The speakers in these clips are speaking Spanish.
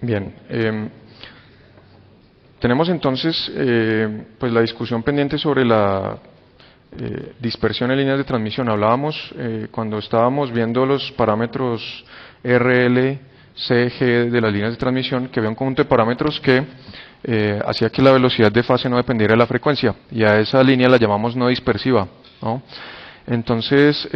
Bien, tenemos entonces pues la discusión pendiente sobre la dispersión en líneas de transmisión. Hablábamos cuando estábamos viendo los parámetros RL, CG de las líneas de transmisión, que había un conjunto de parámetros que hacía que la velocidad de fase no dependiera de la frecuencia, y a esa línea la llamamos no dispersiva, ¿no? Entonces,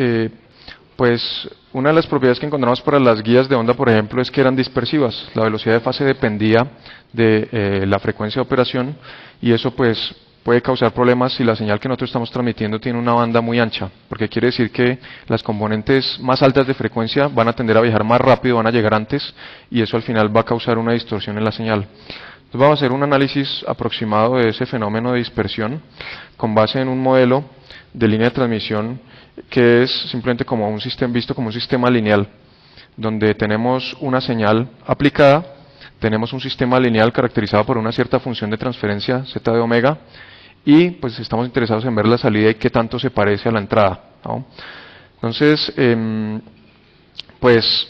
pues una de las propiedades que encontramos para las guías de onda, por ejemplo, es que eran dispersivas. La velocidad de fase dependía de la frecuencia de operación, y eso pues puede causar problemas si la señal que nosotros estamos transmitiendo tiene una banda muy ancha, porque quiere decir que las componentes más altas de frecuencia van a tender a viajar más rápido, van a llegar antes, y eso al final va a causar una distorsión en la señal. Entonces vamos a hacer un análisis aproximado de ese fenómeno de dispersión con base en un modelo de línea de transmisión que es simplemente como un sistema, visto como un sistema lineal, donde tenemos una señal aplicada, tenemos un sistema lineal caracterizado por una cierta función de transferencia z de omega, y pues estamos interesados en ver la salida y qué tanto se parece a la entrada, ¿no? Entonces, pues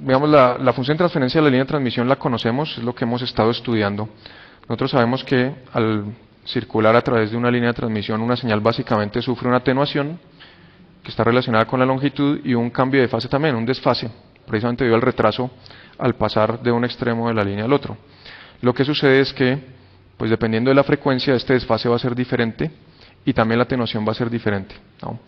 digamos la función de transferencia de la línea de transmisión la conocemos, es lo que hemos estado estudiando. Nosotros sabemos que al circular a través de una línea de transmisión, una señal básicamente sufre una atenuación que está relacionada con la longitud y un cambio de fase también, un desfase, precisamente debido al retraso al pasar de un extremo de la línea al otro. Lo que sucede es que, pues dependiendo de la frecuencia, este desfase va a ser diferente y también la atenuación va a ser diferente, ¿no?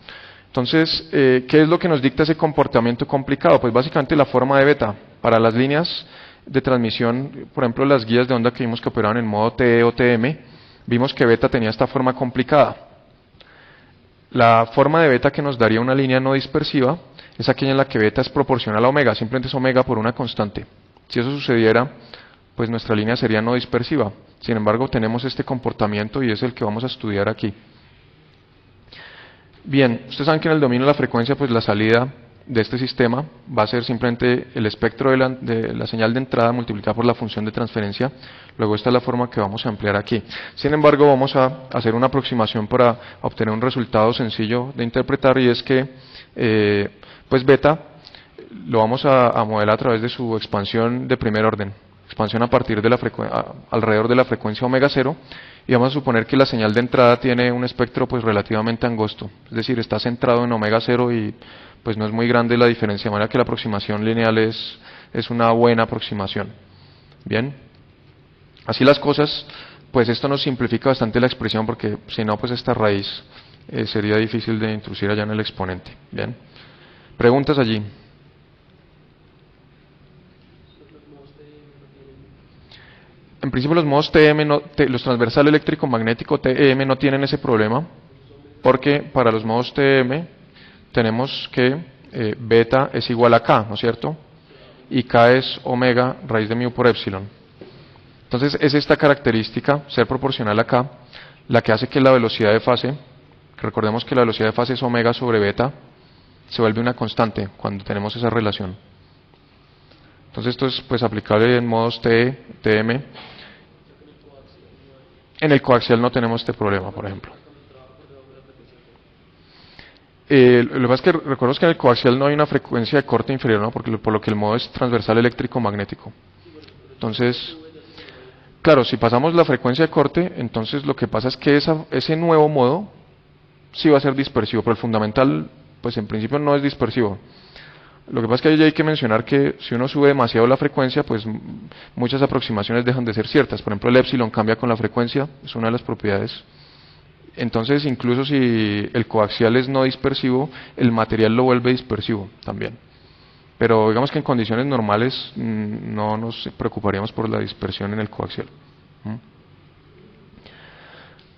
Entonces, ¿qué es lo que nos dicta ese comportamiento complicado? Pues básicamente la forma de beta. Para las líneas de transmisión, por ejemplo, las guías de onda que vimos que operaban en modo TE o TM, vimos que beta tenía esta forma complicada. La forma de beta que nos daría una línea no dispersiva es aquella en la que beta es proporcional a omega, simplemente es omega por una constante. Si eso sucediera, pues nuestra línea sería no dispersiva. Sin embargo, tenemos este comportamiento y es el que vamos a estudiar aquí. Bien, ustedes saben que en el dominio de la frecuencia, pues la salida de este sistema va a ser simplemente el espectro de la señal de entrada multiplicada por la función de transferencia. Luego esta es la forma que vamos a emplear aquí. Sin embargo, vamos a hacer una aproximación para obtener un resultado sencillo de interpretar, y es que pues beta lo vamos a modelar a través de su expansión de primer orden, expansión a partir de alrededor de la frecuencia omega 0, y vamos a suponer que la señal de entrada tiene un espectro pues relativamente angosto, es decir, está centrado en omega 0 y pues no es muy grande la diferencia, de manera que la aproximación lineal es una buena aproximación. Bien, así las cosas, pues esto nos simplifica bastante la expresión, porque si no, pues esta raíz sería difícil de introducir allá en el exponente. Bien, preguntas allí. En principio los modos TM, los transversal eléctrico magnético TEM no tienen ese problema, porque para los modos TM tenemos que beta es igual a K, ¿no es cierto? Y K es omega raíz de mu por epsilon. Entonces es esta característica, ser proporcional a K, la que hace que la velocidad de fase, recordemos que la velocidad de fase es omega sobre beta, se vuelve una constante cuando tenemos esa relación. Entonces esto es pues aplicable en modos TE, TM. En el coaxial no tenemos este problema, por ejemplo. Lo que pasa es que recordemos que en el coaxial no hay una frecuencia de corte inferior, ¿no? Porque por lo que el modo es transversal eléctrico magnético. Entonces, claro, si pasamos la frecuencia de corte, entonces lo que pasa es que ese nuevo modo sí va a ser dispersivo, pero el fundamental, pues en principio no es dispersivo. Lo que pasa es que ahí hay que mencionar que si uno sube demasiado la frecuencia, pues muchas aproximaciones dejan de ser ciertas. Por ejemplo, el epsilon cambia con la frecuencia, es una de las propiedades. Entonces, incluso si el coaxial es no dispersivo, el material lo vuelve dispersivo también. Pero digamos que en condiciones normales no nos preocuparíamos por la dispersión en el coaxial.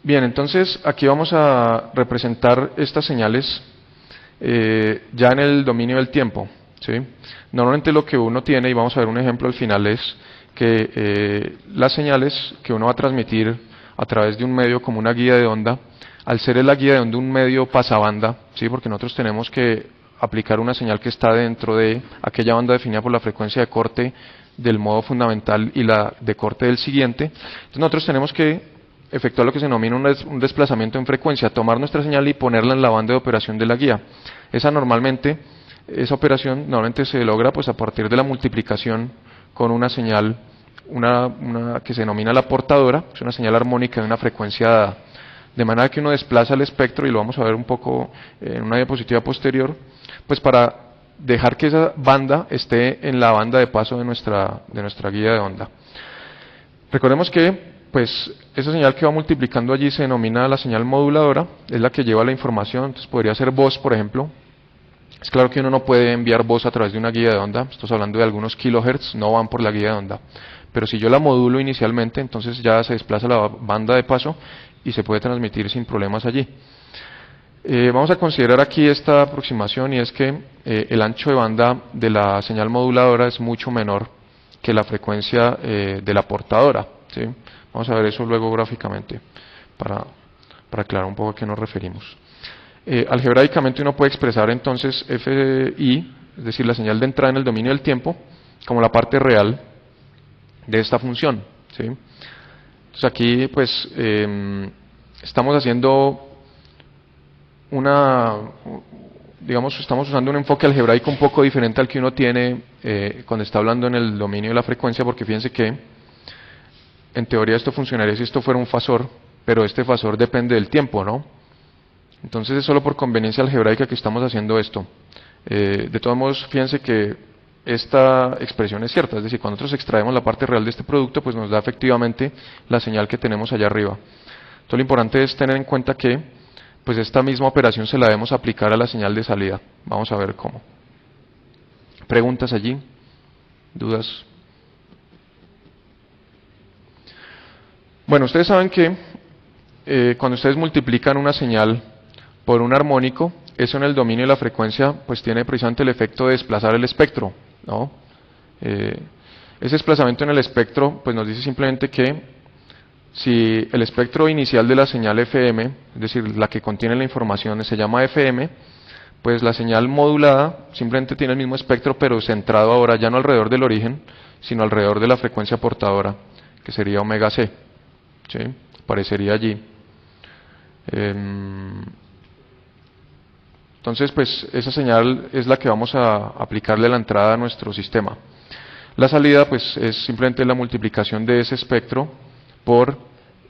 Bien, entonces aquí vamos a representar estas señales ya en el dominio del tiempo, ¿sí? Normalmente lo que uno tiene, y vamos a ver un ejemplo al final, es que las señales que uno va a transmitir a través de un medio como una guía de onda, al ser la guía de onda un medio pasabanda, ¿sí? Porque nosotros tenemos que aplicar una señal que está dentro de aquella banda definida por la frecuencia de corte del modo fundamental y la de corte del siguiente. Entonces nosotros tenemos que efectuar lo que se denomina un desplazamiento en frecuencia, tomar nuestra señal y ponerla en la banda de operación de la guía. Esa normalmente esa operación normalmente se logra pues a partir de la multiplicación con una señal, una que se denomina la portadora, es una señal armónica de una frecuencia dada. De manera que uno desplaza el espectro, y lo vamos a ver un poco en una diapositiva posterior, pues para dejar que esa banda esté en la banda de paso de nuestra guía de onda. Recordemos que pues esa señal que va multiplicando allí se denomina la señal moduladora, es la que lleva la información, entonces podría ser voz, por ejemplo. Es claro que uno no puede enviar voz a través de una guía de onda, estamos hablando de algunos kilohertz, no van por la guía de onda. Pero si yo la modulo inicialmente, entonces ya se desplaza la banda de paso y se puede transmitir sin problemas allí. Vamos a considerar aquí esta aproximación, y es que el ancho de banda de la señal moduladora es mucho menor que la frecuencia de la portadora, ¿sí? Vamos a ver eso luego gráficamente para aclarar un poco a qué nos referimos. Algebraicamente uno puede expresar entonces Fi, es decir, la señal de entrada en el dominio del tiempo, como la parte real de esta función, ¿sí? Entonces aquí pues estamos haciendo estamos usando un enfoque algebraico un poco diferente al que uno tiene cuando está hablando en el dominio de la frecuencia, porque fíjense que en teoría esto funcionaría si esto fuera un fasor, pero este fasor depende del tiempo, ¿no? Entonces es solo por conveniencia algebraica que estamos haciendo esto. De todos modos, fíjense que esta expresión es cierta, es decir, cuando nosotros extraemos la parte real de este producto, pues nos da efectivamente la señal que tenemos allá arriba. Entonces lo importante es tener en cuenta que pues esta misma operación se la debemos aplicar a la señal de salida. Vamos a ver cómo. ¿Preguntas allí? ¿Dudas? Bueno, ustedes saben que cuando ustedes multiplican una señal por un armónico, eso en el dominio de la frecuencia pues tiene precisamente el efecto de desplazar el espectro, ¿no? Ese desplazamiento en el espectro pues nos dice simplemente que si el espectro inicial de la señal FM, es decir, la que contiene la información, se llama FM, pues la señal modulada simplemente tiene el mismo espectro, pero centrado ahora ya no alrededor del origen, sino alrededor de la frecuencia portadora, que sería omega C, ¿sí? Aparecería allí. Entonces, pues esa señal es la que vamos a aplicarle a la entrada a nuestro sistema. La salida, pues, es simplemente la multiplicación de ese espectro por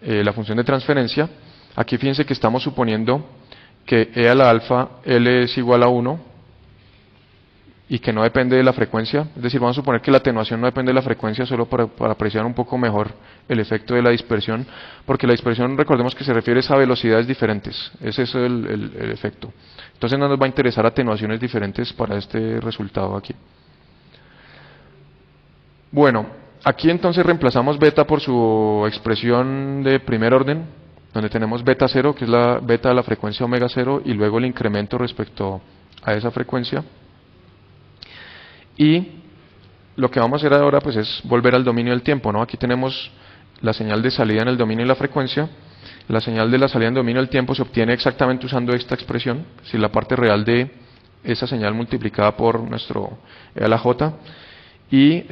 la función de transferencia. Aquí fíjense que estamos suponiendo que E a la alfa L es igual a 1 y que no depende de la frecuencia. Es decir, vamos a suponer que la atenuación no depende de la frecuencia, solo para apreciar un poco mejor el efecto de la dispersión, porque la dispersión, recordemos que se refiere a velocidades diferentes. Ese es el efecto. Entonces no nos va a interesar atenuaciones diferentes para este resultado aquí. Bueno, aquí entonces reemplazamos beta por su expresión de primer orden, donde tenemos beta 0, que es la beta de la frecuencia omega 0, y luego el incremento respecto a esa frecuencia. Y lo que vamos a hacer ahora pues es volver al dominio del tiempo, ¿no? Aquí tenemos la señal de salida en el dominio de la frecuencia. La señal de la salida en el dominio del tiempo se obtiene exactamente usando esta expresión, si la parte real de esa señal multiplicada por nuestro E a la J. Y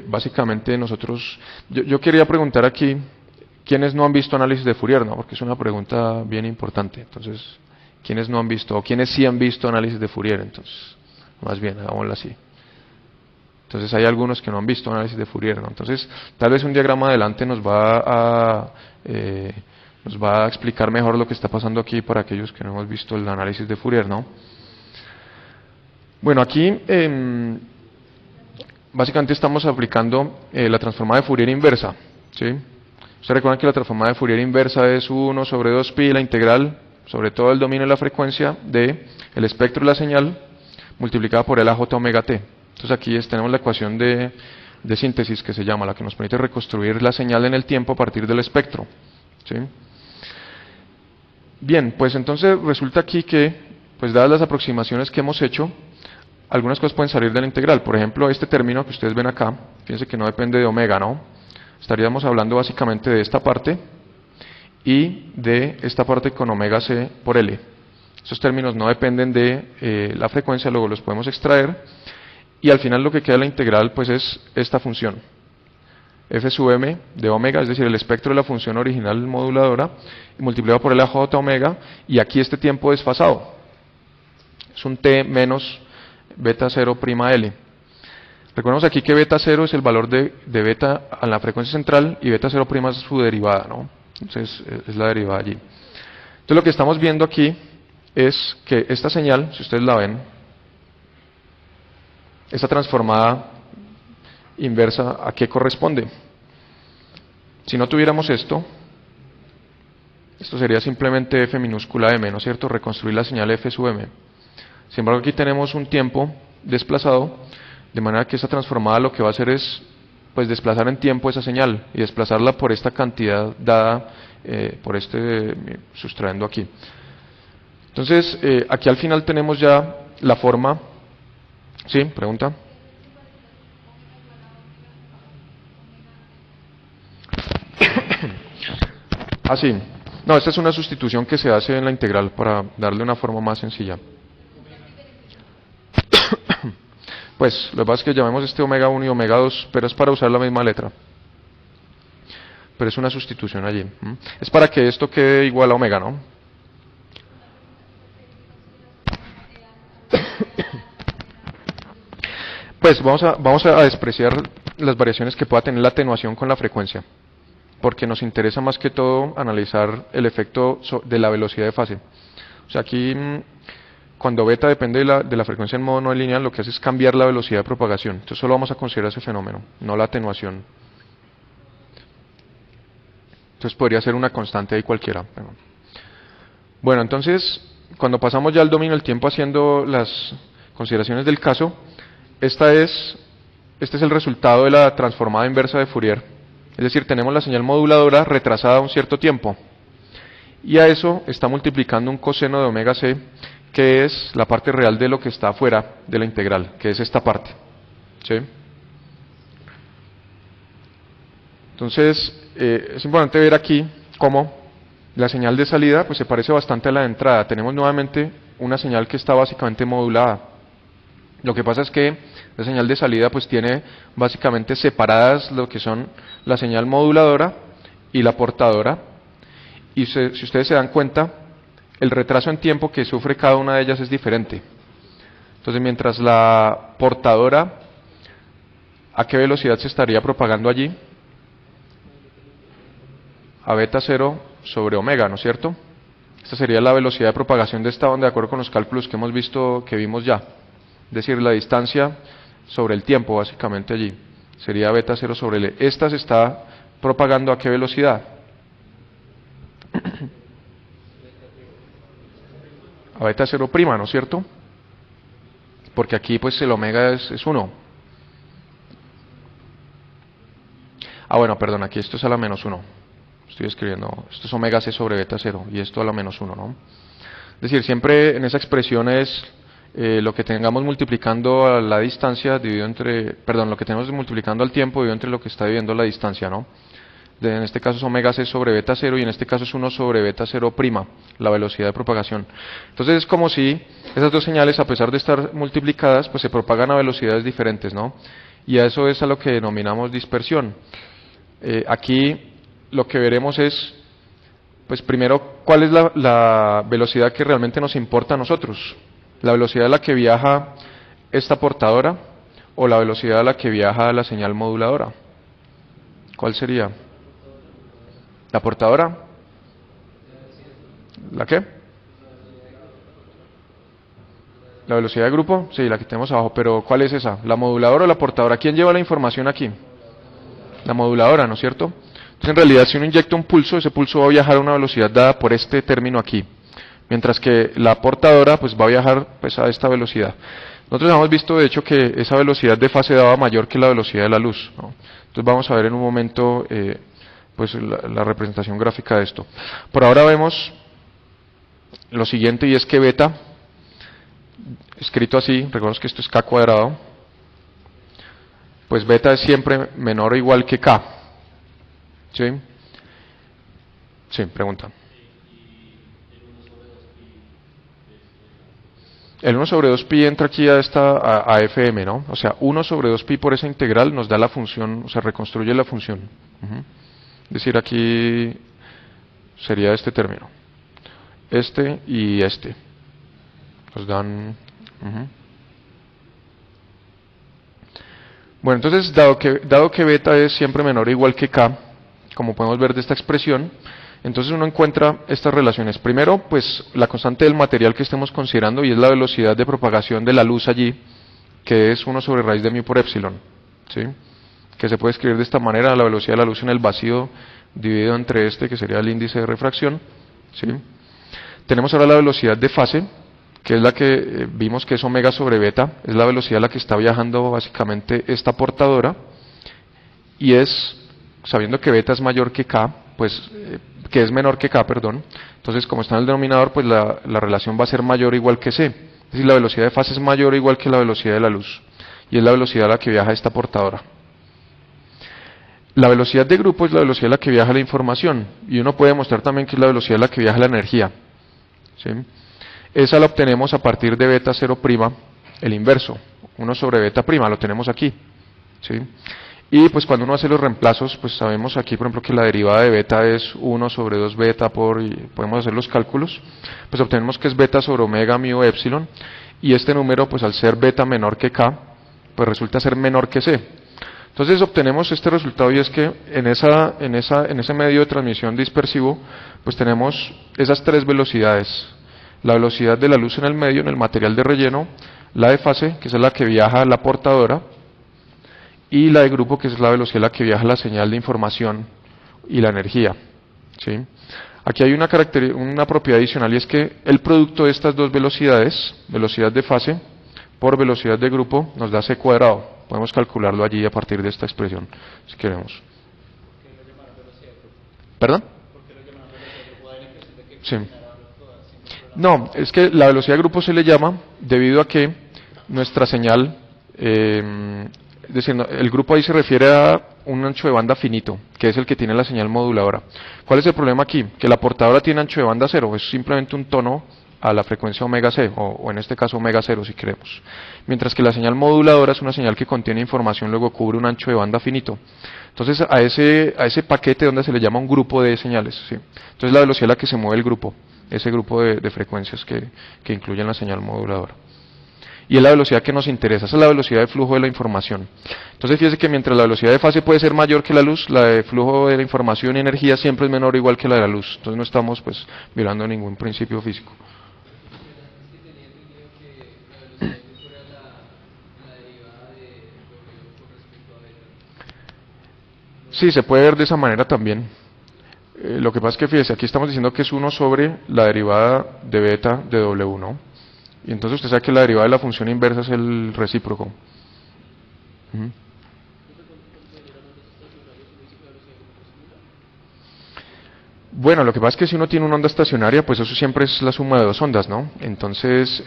básicamente nosotros, yo quería preguntar aquí, ¿quiénes no han visto análisis de Fourier? ¿No? Porque es una pregunta bien importante. Entonces, ¿quiénes no han visto, o quiénes sí han visto análisis de Fourier? Entonces, más bien, hagámoslo así. Entonces hay algunos que no han visto análisis de Fourier, ¿no? Entonces, tal vez un diagrama adelante nos va a explicar mejor lo que está pasando aquí para aquellos que no hemos visto el análisis de Fourier, ¿no? Bueno, aquí básicamente estamos aplicando la transformada de Fourier inversa, ¿sí? Ustedes recuerdan que la transformada de Fourier inversa es 1 sobre 2pi, la integral sobre todo el dominio de la frecuencia de el espectro de la señal multiplicada por el AJ omega t. Entonces aquí tenemos la ecuación de síntesis que se llama, la que nos permite reconstruir la señal en el tiempo a partir del espectro, ¿sí? Bien, pues entonces resulta aquí que, pues dadas las aproximaciones que hemos hecho, algunas cosas pueden salir de la integral. Por ejemplo, este término que ustedes ven acá, fíjense que no depende de omega, ¿no? Estaríamos hablando básicamente de esta parte y de esta parte con omega c por L. Esos términos no dependen de la frecuencia, luego los podemos extraer, y al final lo que queda de la integral pues es esta función, f sub m de omega, es decir, el espectro de la función original moduladora, multiplicado por el AJ omega, y aquí este tiempo desfasado. Es un T menos beta 0 prima L. Recordemos aquí que beta 0 es el valor de beta a la frecuencia central y beta 0 prima es su derivada, ¿no? Entonces es la derivada allí. Entonces lo que estamos viendo aquí es que esta señal, si ustedes la ven, esta transformada inversa, ¿a qué corresponde? Si no tuviéramos esto sería simplemente f minúscula m, ¿no es cierto? Reconstruir la señal f sub m. Sin embargo, aquí tenemos un tiempo desplazado, de manera que esta transformada lo que va a hacer es pues desplazar en tiempo esa señal y desplazarla por esta cantidad dada por sustrayendo aquí. Entonces, aquí al final tenemos ya la forma. ¿Sí? ¿Pregunta? Ah, sí. No, esta es una sustitución que se hace en la integral para darle una forma más sencilla. Pues lo que pasa es que llamemos este omega 1 y omega 2, pero es para usar la misma letra. Pero es una sustitución allí. Es para que esto quede igual a omega, ¿no? Pues vamos a despreciar las variaciones que pueda tener la atenuación con la frecuencia, porque nos interesa más que todo analizar el efecto de la velocidad de fase. O sea, aquí cuando beta depende de la frecuencia en modo no lineal, lo que hace es cambiar la velocidad de propagación. Entonces solo vamos a considerar ese fenómeno, no la atenuación. Entonces podría ser una constante ahí cualquiera. Bueno, entonces cuando pasamos ya al dominio del tiempo haciendo las consideraciones del caso, este es el resultado de la transformada inversa de Fourier. Es decir, tenemos la señal moduladora retrasada un cierto tiempo. Y a eso está multiplicando un coseno de omega c, que es la parte real de lo que está afuera de la integral, que es esta parte. ¿Sí? Entonces, es importante ver aquí cómo la señal de salida pues se parece bastante a la de entrada. Tenemos nuevamente una señal que está básicamente modulada. Lo que pasa es que la señal de salida pues tiene básicamente separadas lo que son la señal moduladora y la portadora. Y si ustedes se dan cuenta, el retraso en tiempo que sufre cada una de ellas es diferente. Entonces, mientras la portadora, ¿a qué velocidad se estaría propagando allí? A beta 0 sobre omega, ¿no es cierto? Esta sería la velocidad de propagación de esta onda de acuerdo con los cálculos que hemos visto, que vimos ya. Es decir, la distancia sobre el tiempo, básicamente allí. Sería beta 0 sobre L. Esta se está propagando ¿a qué velocidad? A beta 0 prima, ¿no es cierto? Porque aquí pues el omega es 1. Ah, bueno, perdón, aquí esto es a la menos 1. Estoy escribiendo, esto es omega c sobre beta 0 y esto a la menos 1, ¿no? Es decir, siempre en esa expresión es lo que tengamos multiplicando a la distancia dividido entre, perdón, lo que tenemos multiplicando al tiempo dividido entre lo que está dividiendo la distancia, ¿no? En este caso es omega c sobre beta 0 y en este caso es 1 sobre beta 0 prima, la velocidad de propagación. Entonces es como si esas dos señales, a pesar de estar multiplicadas, pues se propagan a velocidades diferentes, ¿no? Y a eso es a lo que denominamos dispersión. Aquí lo que veremos es, pues primero, cuál es la velocidad que realmente nos importa a nosotros. La velocidad a la que viaja esta portadora o la velocidad a la que viaja la señal moduladora. ¿Cuál sería? ¿La portadora? ¿La qué? ¿La velocidad de grupo? Sí, la que tenemos abajo, pero ¿cuál es esa? ¿La moduladora o la portadora? ¿Quién lleva la información aquí? La moduladora, ¿no es cierto? Entonces, en realidad, si uno inyecta un pulso, ese pulso va a viajar a una velocidad dada por este término aquí, mientras que la portadora pues va a viajar pues a esta velocidad. Nosotros hemos visto, de hecho, que esa velocidad de fase daba mayor que la velocidad de la luz, ¿no? Entonces vamos a ver en un momento pues la representación gráfica de esto. Por ahora vemos lo siguiente, y es que beta, escrito así, recordemos que esto es k cuadrado, pues beta es siempre menor o igual que k. ¿Sí? Sí, pregunta. El 1 sobre 2pi entra aquí a fm, ¿no? O sea, 1 sobre 2pi por esa integral nos da la función, o sea, reconstruye la función. Es decir, aquí sería este término. Este y este. Nos dan... Bueno, entonces, dado que beta es siempre menor o igual que k, como podemos ver de esta expresión, entonces uno encuentra estas relaciones. Primero, pues la constante del material que estemos considerando, y es la velocidad de propagación de la luz allí, que es 1 sobre raíz de mu por epsilon, ¿sí? Que se puede escribir de esta manera: la velocidad de la luz en el vacío dividido entre este, que sería el índice de refracción, ¿sí? Tenemos ahora la velocidad de fase, que es la que vimos que es omega sobre beta, es la velocidad a la que está viajando básicamente esta portadora, y es, sabiendo que beta es mayor que k, pues, que es menor que k, perdón, entonces como está en el denominador, pues la relación va a ser mayor o igual que c, es decir, la velocidad de fase es mayor o igual que la velocidad de la luz, y es la velocidad a la que viaja esta portadora. La velocidad de grupo es la velocidad a la que viaja la información, y uno puede demostrar también que es la velocidad a la que viaja la energía, ¿sí? Esa la obtenemos a partir de beta 0', el inverso, 1 sobre beta', lo tenemos aquí, ¿sí? Y pues cuando uno hace los reemplazos, pues sabemos aquí, por ejemplo, que la derivada de beta es 1 sobre 2 beta y podemos hacer los cálculos, pues obtenemos que es beta sobre omega mu epsilon, y este número, pues al ser beta menor que k, pues resulta ser menor que c. Entonces obtenemos este resultado, y es que en ese medio de transmisión dispersivo, pues tenemos esas tres velocidades: la velocidad de la luz en el medio, en el material de relleno; la de fase, que es la que viaja la portadora; y la de grupo, que es la velocidad a la que viaja la señal de información y la energía, ¿sí? Aquí hay una propiedad adicional, y es que el producto de estas dos velocidades, velocidad de fase por velocidad de grupo, nos da c cuadrado. Podemos calcularlo allí a partir de esta expresión, si queremos. ¿Perdón? Sí. No, es que la velocidad de grupo se le llama debido a que nuestra señal, es decir, el grupo ahí se refiere a un ancho de banda finito, que es el que tiene la señal moduladora. ¿Cuál es el problema aquí? Que la portadora tiene ancho de banda cero, es simplemente un tono a la frecuencia omega c, o en este caso omega 0 si queremos. Mientras que la señal moduladora es una señal que contiene información, luego cubre un ancho de banda finito. Entonces a ese paquete donde se le llama un grupo de señales, ¿sí? Entonces la velocidad a la que se mueve el grupo, ese grupo de frecuencias que incluyen la señal moduladora. Y es la velocidad que nos interesa, esa es la velocidad de flujo de la información. Entonces fíjese que mientras la velocidad de fase puede ser mayor que la luz, la de flujo de la información y energía siempre es menor o igual que la de la luz. Entonces no estamos pues violando ningún principio físico. Sí, se puede ver de esa manera también. Lo que pasa es que fíjese, aquí estamos diciendo que es 1 sobre la derivada de beta de W, ¿no? Y entonces usted sabe que la derivada de la función inversa es el recíproco. Bueno, lo que pasa es que si uno tiene una onda estacionaria, pues eso siempre es la suma de dos ondas, ¿no? Entonces,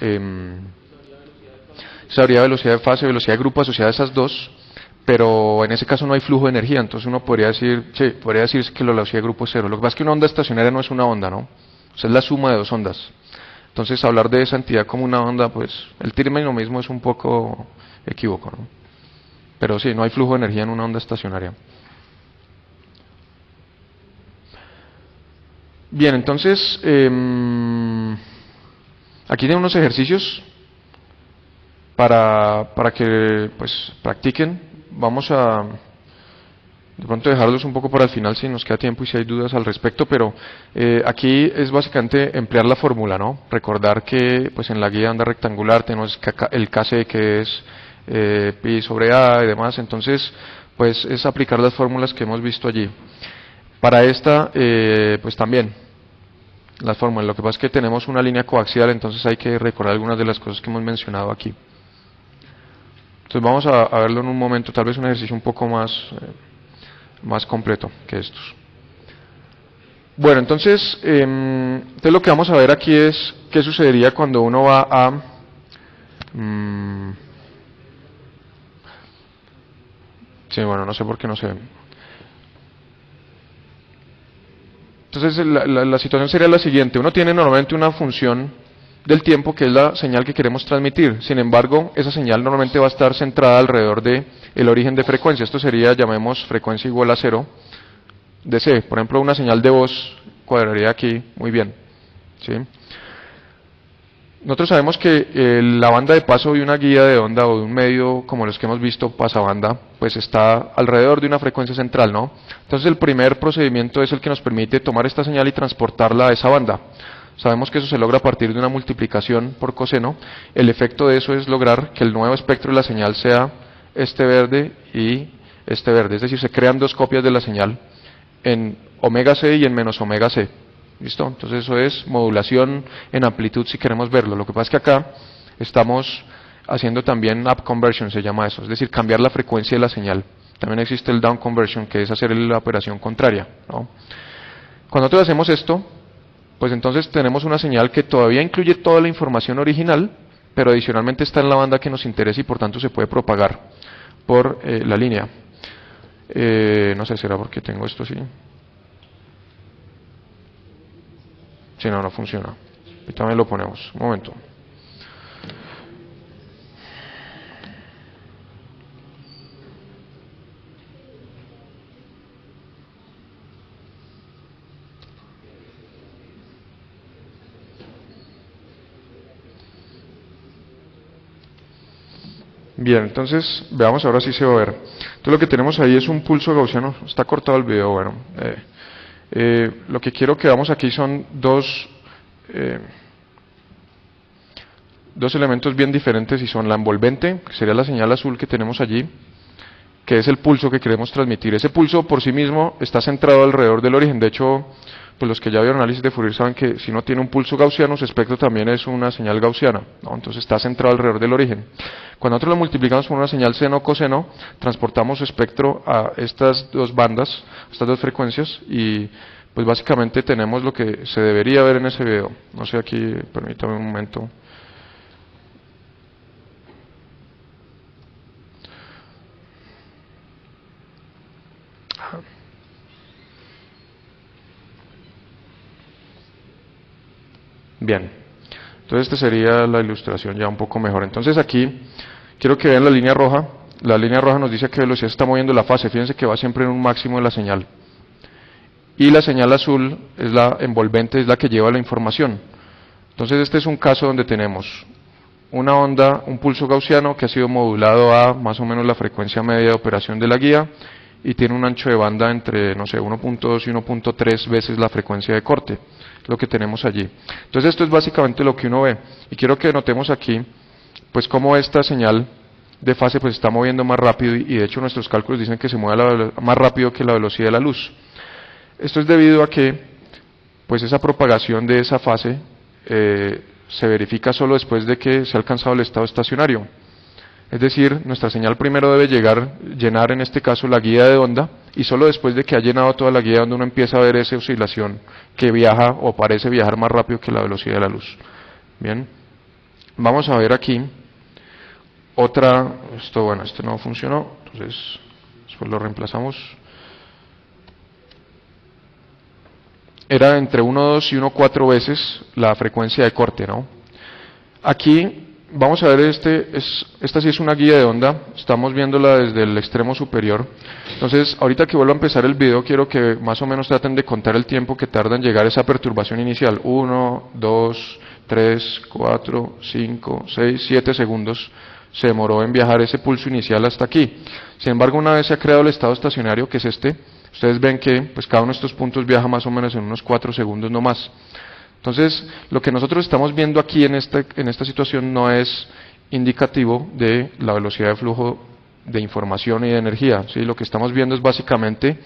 habría velocidad de fase, velocidad de grupo asociada a esas dos, pero en ese caso no hay flujo de energía, entonces uno podría decir, sí, podría decirse que la velocidad de grupo es cero. Lo que pasa es que una onda estacionaria no es una onda, ¿no? O sea, es la suma de dos ondas. Entonces, hablar de esa entidad como una onda, pues, el término mismo es un poco equívoco, ¿no? Pero sí, no hay flujo de energía en una onda estacionaria. Bien, entonces, aquí tienen unos ejercicios para que pues practiquen. Vamos a de pronto dejarlos un poco para el final si nos queda tiempo y si hay dudas al respecto, pero aquí es básicamente emplear la fórmula, ¿no? Recordar que pues en la guía de onda rectangular tenemos el Kc, que es pi sobre a y demás, entonces pues es aplicar las fórmulas que hemos visto allí. Para esta pues también las fórmulas, lo que pasa es que tenemos una línea coaxial, entonces hay que recordar algunas de las cosas que hemos mencionado aquí. Entonces vamos a verlo en un momento, tal vez un ejercicio un poco más completo que estos. Bueno, entonces lo que vamos a ver aquí es qué sucedería cuando uno va a sí, bueno, no sé por qué no se ve. Entonces la situación sería la siguiente: uno tiene normalmente una función del tiempo que es la señal que queremos transmitir. Sin embargo, esa señal normalmente va a estar centrada alrededor de el origen de frecuencia. Esto sería, llamemos, frecuencia igual a 0 de C. Por ejemplo, una señal de voz cuadraría aquí muy bien, ¿sí? Nosotros sabemos que la banda de paso de una guía de onda o de un medio como los que hemos visto pasabanda, pues está alrededor de una frecuencia central, ¿no? Entonces el primer procedimiento es el que nos permite tomar esta señal y transportarla a esa banda. Sabemos que eso se logra a partir de una multiplicación por coseno. El efecto de eso es lograr que el nuevo espectro de la señal sea este verde y este verde, es decir, se crean dos copias de la señal en omega c y en menos omega c. ¿Listo? Entonces eso es modulación en amplitud si queremos verlo. Lo que pasa es que acá estamos haciendo también up conversion, se llama eso, es decir, cambiar la frecuencia de la señal. También existe el down conversion, que es hacer la operación contraria, ¿no? Cuando nosotros hacemos esto, pues entonces tenemos una señal que todavía incluye toda la información original, pero adicionalmente está en la banda que nos interesa y por tanto se puede propagar por la línea. No sé, será porque tengo esto así. Si no, no funciona. Y también lo ponemos. Un momento. Bien, entonces veamos ahora si se va a ver. Entonces lo que tenemos ahí es un pulso gaussiano. Está cortado el video, bueno. Lo que quiero que veamos aquí son dos elementos bien diferentes y son la envolvente, que sería la señal azul que tenemos allí, que es el pulso que queremos transmitir. Ese pulso por sí mismo está centrado alrededor del origen. De hecho, pues los que ya vieron análisis de Fourier saben que si no tiene un pulso gaussiano, su espectro también es una señal gaussiana, ¿no? Entonces está centrado alrededor del origen. Cuando nosotros lo multiplicamos por una señal seno-coseno, transportamos su espectro a estas dos bandas, estas dos frecuencias, y pues básicamente tenemos lo que se debería ver en ese video. No sé, aquí, permítame un momento. Bien, entonces esta sería la ilustración ya un poco mejor. Entonces aquí quiero que vean la línea roja. La línea roja nos dice a qué velocidad está moviendo la fase. Fíjense que va siempre en un máximo de la señal. Y la señal azul es la envolvente, es la que lleva la información. Entonces este es un caso donde tenemos una onda, un pulso gaussiano que ha sido modulado a más o menos la frecuencia media de operación de la guía y tiene un ancho de banda entre, no sé, 1.2 y 1.3 veces la frecuencia de corte, lo que tenemos allí. Entonces esto es básicamente lo que uno ve. Y quiero que notemos aquí, pues cómo esta señal de fase pues está moviendo más rápido y de hecho nuestros cálculos dicen que se mueve más rápido que la velocidad de la luz. Esto es debido a que pues esa propagación de esa fase se verifica solo después de que se ha alcanzado el estado estacionario. Es decir, nuestra señal primero debe llenar en este caso la guía de onda y solo después de que ha llenado toda la guía de onda uno empieza a ver esa oscilación que viaja o parece viajar más rápido que la velocidad de la luz. Bien, vamos a ver aquí otra, este no funcionó, entonces después lo reemplazamos. Era entre 1.2 y 1.4 veces la frecuencia de corte, ¿no? Aquí vamos a ver, esta sí es una guía de onda, estamos viéndola desde el extremo superior. Entonces, ahorita que vuelvo a empezar el video, quiero que más o menos traten de contar el tiempo que tarda en llegar esa perturbación inicial. 1, 2, 3, 4, 5, 6, 7 segundos se demoró en viajar ese pulso inicial hasta aquí. Sin embargo, una vez se ha creado el estado estacionario, que es este, ustedes ven que pues cada uno de estos puntos viaja más o menos en unos 4 segundos no más. Entonces, lo que nosotros estamos viendo aquí en esta situación no es indicativo de la velocidad de flujo de información y de energía, ¿sí? Lo que estamos viendo es básicamente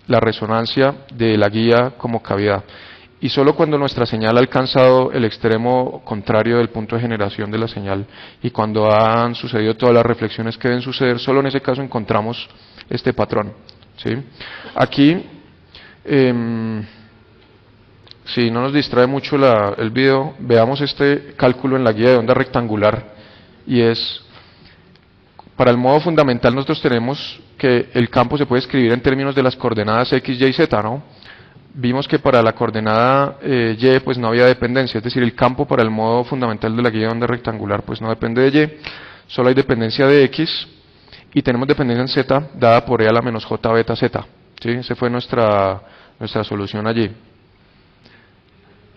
la resonancia de la guía como cavidad. Y solo cuando nuestra señal ha alcanzado el extremo contrario del punto de generación de la señal y cuando han sucedido todas las reflexiones que deben suceder, solo en ese caso encontramos este patrón, ¿sí? Aquí, si no nos distrae mucho el video, veamos este cálculo en la guía de onda rectangular y es, para el modo fundamental nosotros tenemos que el campo se puede escribir en términos de las coordenadas x, y, z, ¿no? Vimos que para la coordenada y pues no había dependencia, es decir, el campo para el modo fundamental de la guía de onda rectangular pues no depende de y, solo hay dependencia de x y tenemos dependencia en z dada por e a la menos j beta z, ¿sí? Esa fue nuestra solución allí.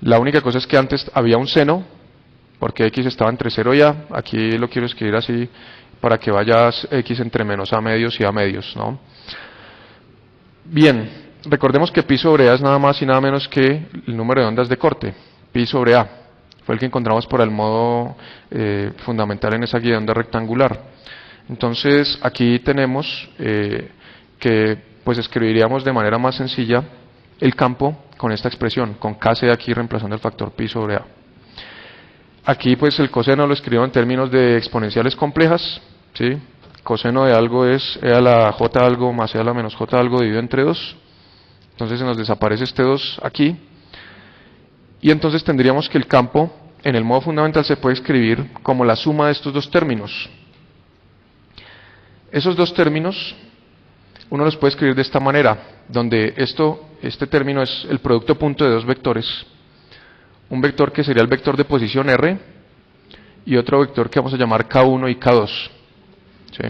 La única cosa es que antes había un seno porque x estaba entre 0 y a, aquí lo quiero escribir así para que vayas x entre menos a medios y a medios, ¿no? Bien, recordemos que pi sobre a es nada más y nada menos que el número de ondas de corte, pi sobre a, fue el que encontramos por el modo fundamental en esa guía de onda rectangular. Entonces aquí tenemos que pues escribiríamos de manera más sencilla el campo con esta expresión, con kc de aquí reemplazando el factor pi sobre a. Aquí pues el coseno lo escribo en términos de exponenciales complejas, ¿sí? Coseno de algo es e a la j algo más e a la menos j algo dividido entre 2. Entonces se nos desaparece este 2 aquí. Y entonces tendríamos que el campo en el modo fundamental se puede escribir como la suma de estos dos términos. Esos dos términos uno los puede escribir de esta manera, donde este término es el producto punto de dos vectores. Un vector que sería el vector de posición R y otro vector que vamos a llamar K1 y K2. ¿Sí?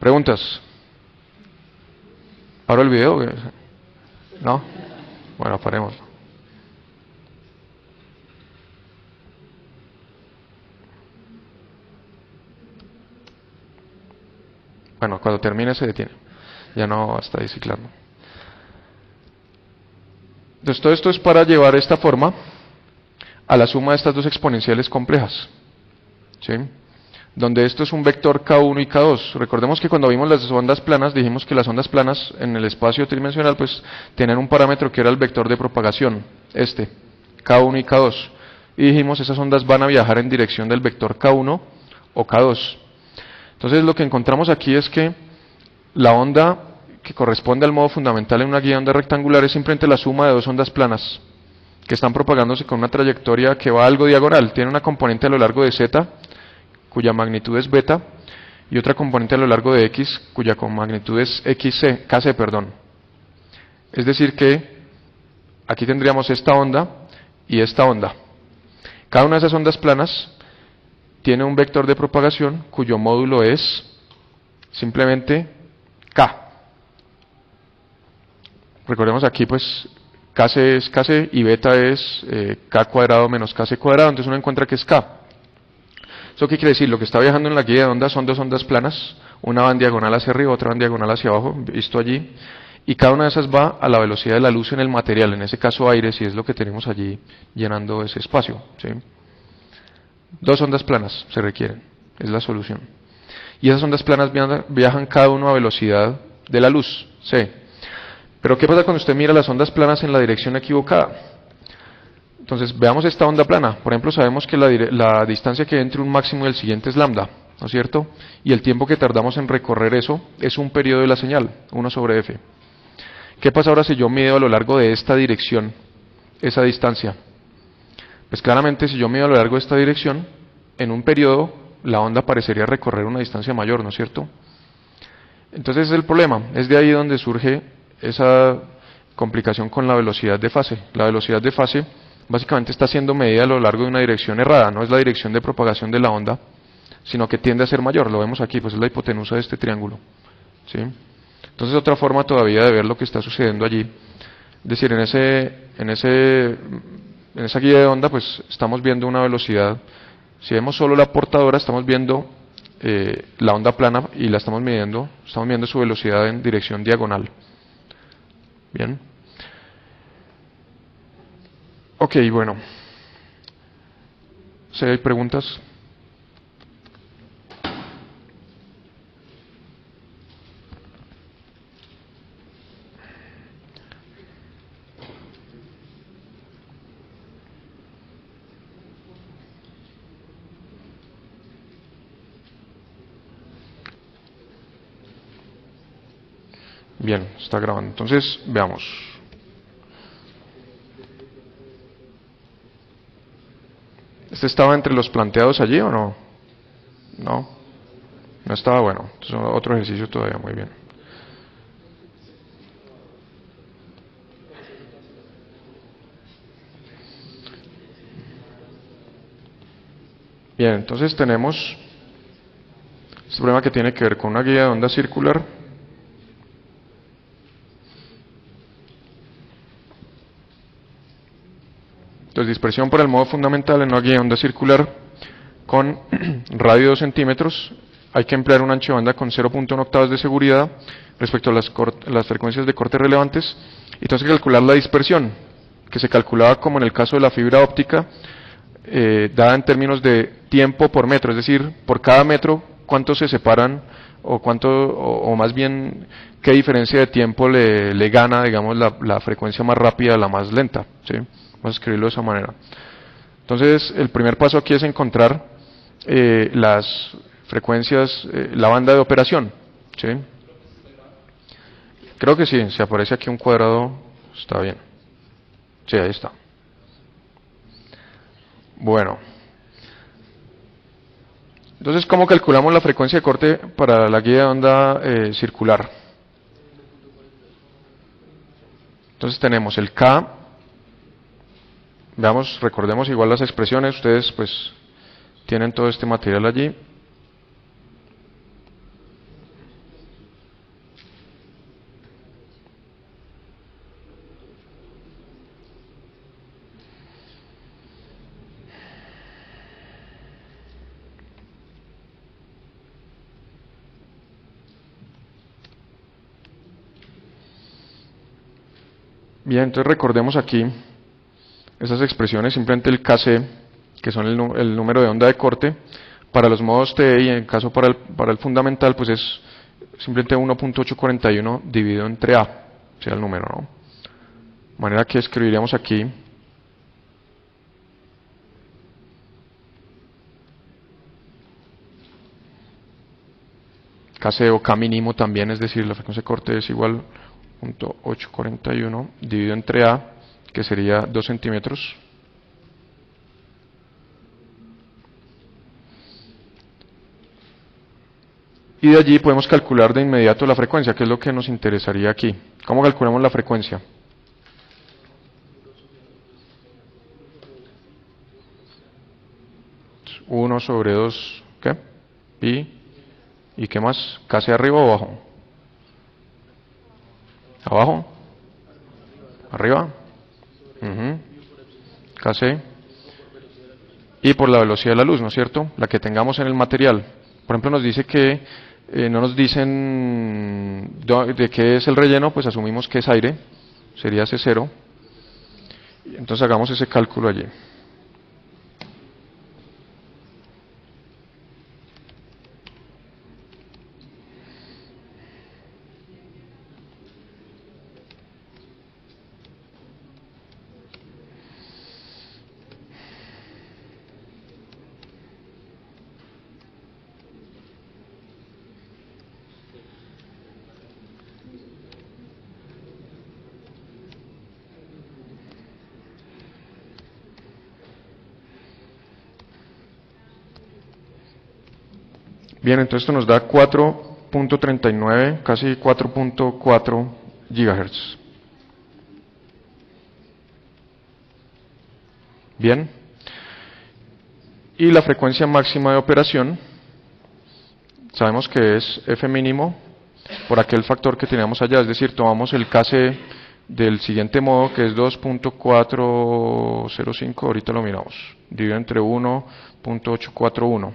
¿Preguntas? ¿Paro el video? ¿No? Bueno, paremos. Bueno, cuando termine se detiene. Ya no está ahí ciclando. Entonces todo esto es para llevar esta forma a la suma de estas dos exponenciales complejas. ¿Sí? Donde esto es un vector K1 y K2. Recordemos que cuando vimos las ondas planas, dijimos que las ondas planas en el espacio tridimensional pues tenían un parámetro que era el vector de propagación, K1 y K2. Y dijimos esas ondas van a viajar en dirección del vector K1 o K2. Entonces lo que encontramos aquí es que la onda que corresponde al modo fundamental en una guía de onda rectangular es simplemente la suma de dos ondas planas que están propagándose con una trayectoria que va algo diagonal. Tiene una componente a lo largo de z, cuya magnitud es beta, y otra componente a lo largo de x, cuya magnitud es kc, perdón. Es decir que aquí tendríamos esta onda y esta onda. Cada una de esas ondas planas tiene un vector de propagación cuyo módulo es simplemente k. Recordemos aquí pues kc es kc y beta es k cuadrado menos kc cuadrado, entonces uno encuentra que es k. ¿Eso qué quiere decir? Lo que está viajando en la guía de ondas son dos ondas planas, una va en diagonal hacia arriba, otra va en diagonal hacia abajo, visto allí, y cada una de esas va a la velocidad de la luz en el material, en ese caso aire, si es lo que tenemos allí llenando ese espacio. ¿Sí? Dos ondas planas se requieren, es la solución. Y esas ondas planas viajan cada uno a velocidad de la luz, c. Pero ¿qué pasa cuando usted mira las ondas planas en la dirección equivocada? Entonces, veamos esta onda plana. Por ejemplo, sabemos que la distancia que hay entre un máximo y el siguiente es lambda, ¿no es cierto? Y el tiempo que tardamos en recorrer eso es un periodo de la señal, 1 sobre f. ¿Qué pasa ahora si yo mido a lo largo de esta dirección esa distancia? Pues claramente si yo mido a lo largo de esta dirección, en un periodo la onda parecería recorrer una distancia mayor, ¿no es cierto? Entonces ese es el problema, es de ahí donde surge esa complicación con la velocidad de fase. La velocidad de fase básicamente está siendo medida a lo largo de una dirección errada, no es la dirección de propagación de la onda, sino que tiende a ser mayor, lo vemos aquí, pues es la hipotenusa de este triángulo. ¿Sí? Entonces otra forma todavía de ver lo que está sucediendo allí, es decir, en esa guía de onda pues estamos viendo una velocidad, si vemos solo la portadora estamos viendo la onda plana y la estamos midiendo su velocidad en dirección diagonal. Bien. Ok, bueno. Si hay preguntas. Bien, está grabando. Entonces, veamos. ¿Este estaba entre los planteados allí o no? No. No estaba bueno. Entonces, otro ejercicio todavía, muy bien. Bien, entonces tenemos este problema que tiene que ver con una guía de onda circular. Entonces, dispersión para el modo fundamental en una guía de onda circular con radio de 2 centímetros. Hay que emplear un ancho de banda con 0.1 octavas de seguridad respecto a las frecuencias de corte relevantes. Y entonces, calcular la dispersión, que se calculaba como en el caso de la fibra óptica, dada en términos de tiempo por metro, es decir, por cada metro, cuánto se separan o más bien qué diferencia de tiempo le gana, digamos, la frecuencia más rápida a la más lenta, ¿sí? Vamos a escribirlo de esa manera. Entonces, el primer paso aquí es encontrar las frecuencias, la banda de operación, ¿sí? Creo que sí, si aparece aquí un cuadrado, está bien. Sí, ahí está. Bueno. Entonces, ¿cómo calculamos la frecuencia de corte para la guía de onda circular? Entonces tenemos el K, veamos, recordemos igual las expresiones, ustedes pues tienen todo este material allí. Bien, entonces recordemos aquí esas expresiones, simplemente el KC, que son el número de onda de corte, para los modos TE y en el caso para el fundamental, pues es simplemente 1.841 dividido entre A, sea el número, ¿no? De manera que escribiríamos aquí KC o K mínimo también, es decir, la frecuencia de corte es igual a 0.841 dividido entre A, que sería 2 centímetros. Y de allí podemos calcular de inmediato la frecuencia, que es lo que nos interesaría aquí. ¿Cómo calculamos la frecuencia? Uno sobre 2, ¿qué? ¿Y qué más? ¿Casi arriba o abajo? ¿Abajo? ¿Arriba? Casi. Y por la velocidad de la luz, ¿no es cierto? La que tengamos en el material. Por ejemplo, nos dice que no nos dicen de qué es el relleno, pues asumimos que es aire, sería C0. Entonces hagamos ese cálculo allí. Bien, entonces esto nos da 4.39, casi 4.4 GHz. Bien. Y la frecuencia máxima de operación, sabemos que es F mínimo por aquel factor que teníamos allá, es decir, tomamos el KC del siguiente modo, que es 2.405, ahorita lo miramos, dividido entre 1.841.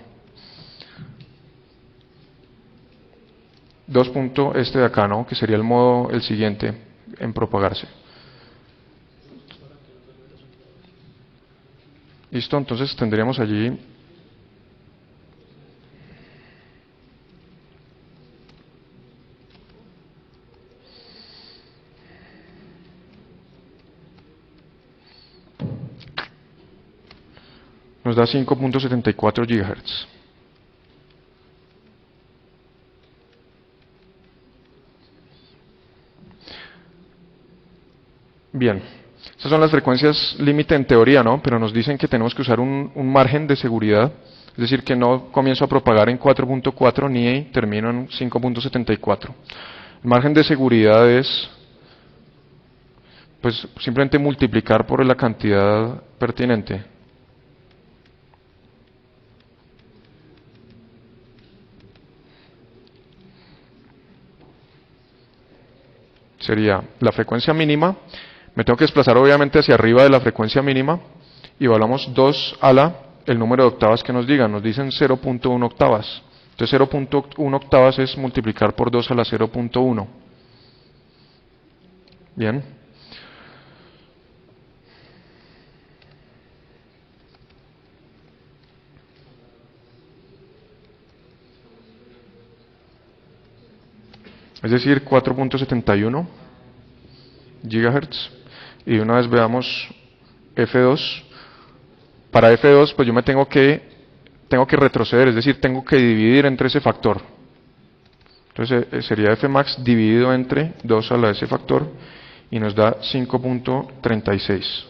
2. Este de acá, ¿no? Que sería el siguiente en propagarse. Listo, entonces tendríamos allí nos da 5.74 GHz. Bien, estas son las frecuencias límite en teoría, ¿no? Pero nos dicen que tenemos que usar un margen de seguridad, es decir, que no comienzo a propagar en 4.4 ni termino en 5.74. El margen de seguridad es, pues, simplemente multiplicar por la cantidad pertinente. Sería la frecuencia mínima. Me tengo que desplazar obviamente hacia arriba de la frecuencia mínima, y evaluamos 2 el número de octavas que nos digan. Nos dicen 0.1 octavas. Entonces 0.1 octavas es multiplicar por 2 a la 0.1. Bien. Es decir, 4.71 GHz. Y una vez veamos F2. Para F2, pues yo me tengo que retroceder, es decir, tengo que dividir entre ese factor. Entonces sería Fmax dividido entre 2 a la ese factor y nos da 5.36.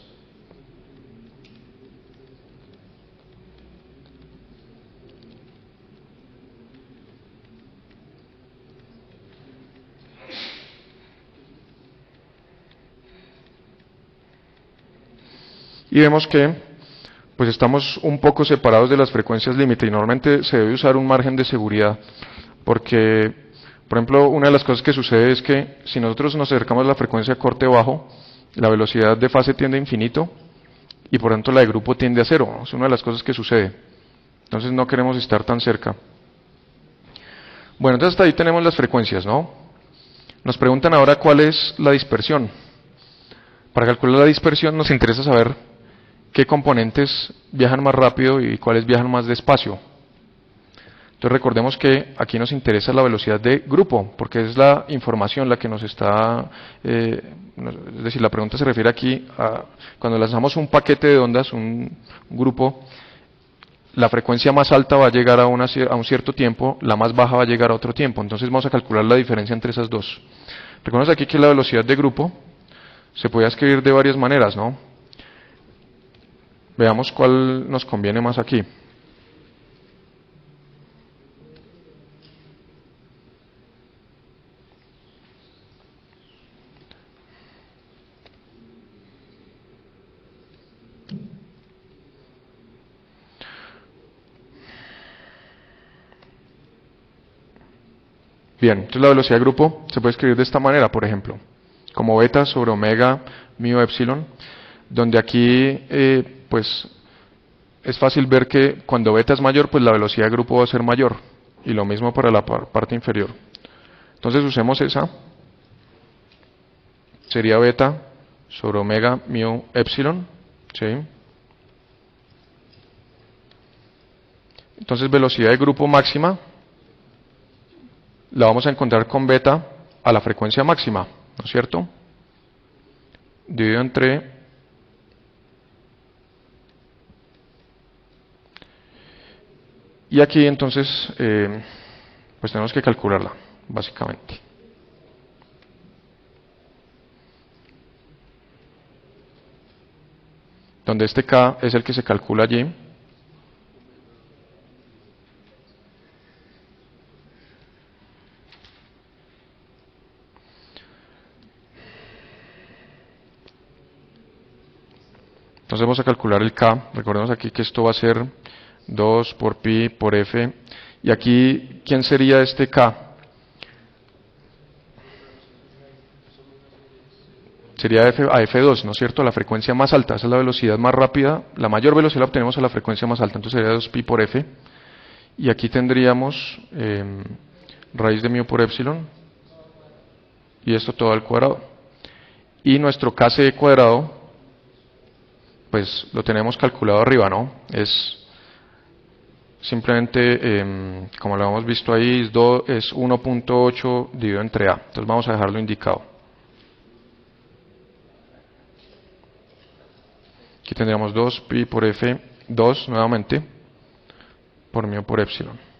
Y vemos que pues estamos un poco separados de las frecuencias límite y normalmente se debe usar un margen de seguridad porque, por ejemplo, una de las cosas que sucede es que si nosotros nos acercamos a la frecuencia corte bajo, la velocidad de fase tiende a infinito y por tanto la de grupo tiende a cero. Es una de las cosas que sucede. Entonces no queremos estar tan cerca. Bueno, entonces hasta ahí tenemos las frecuencias, ¿no? Nos preguntan ahora cuál es la dispersión. Para calcular la dispersión nos interesa saber qué componentes viajan más rápido y cuáles viajan más despacio. Entonces recordemos que aquí nos interesa la velocidad de grupo, porque es la información la que nos está, es decir, la pregunta se refiere aquí a cuando lanzamos un paquete de ondas, un grupo, la frecuencia más alta va a llegar a un cierto tiempo, la más baja va a llegar a otro tiempo, entonces vamos a calcular la diferencia entre esas dos. Recordemos aquí que la velocidad de grupo se puede escribir de varias maneras, ¿no? Veamos cuál nos conviene más aquí. Bien, entonces la velocidad de grupo se puede escribir de esta manera, por ejemplo, como beta sobre omega mu epsilon, donde aquí pues es fácil ver que cuando beta es mayor, pues la velocidad de grupo va a ser mayor, y lo mismo para la parte inferior. Entonces usemos esa, sería beta sobre omega mu epsilon, ¿sí? Entonces velocidad de grupo máxima la vamos a encontrar con beta a la frecuencia máxima, ¿no es cierto? Dividido entre y aquí entonces pues tenemos que calcularla básicamente. Donde este K es el que se calcula allí. Entonces vamos a calcular el K, recordemos aquí que esto va a ser 2 por pi por f, y aquí, ¿quién sería este K? Sería a F2, ¿no es cierto? La frecuencia más alta, esa es la velocidad más rápida, la mayor velocidad la obtenemos a la frecuencia más alta, entonces sería 2 pi por f, y aquí tendríamos raíz de mu por epsilon, y esto todo al cuadrado. Y nuestro Kc cuadrado, pues lo tenemos calculado arriba, ¿no? Es simplemente, como lo hemos visto ahí, es 1.8 dividido entre A. Entonces vamos a dejarlo indicado. Aquí tendríamos 2 pi por f, 2 nuevamente, por mu por epsilon.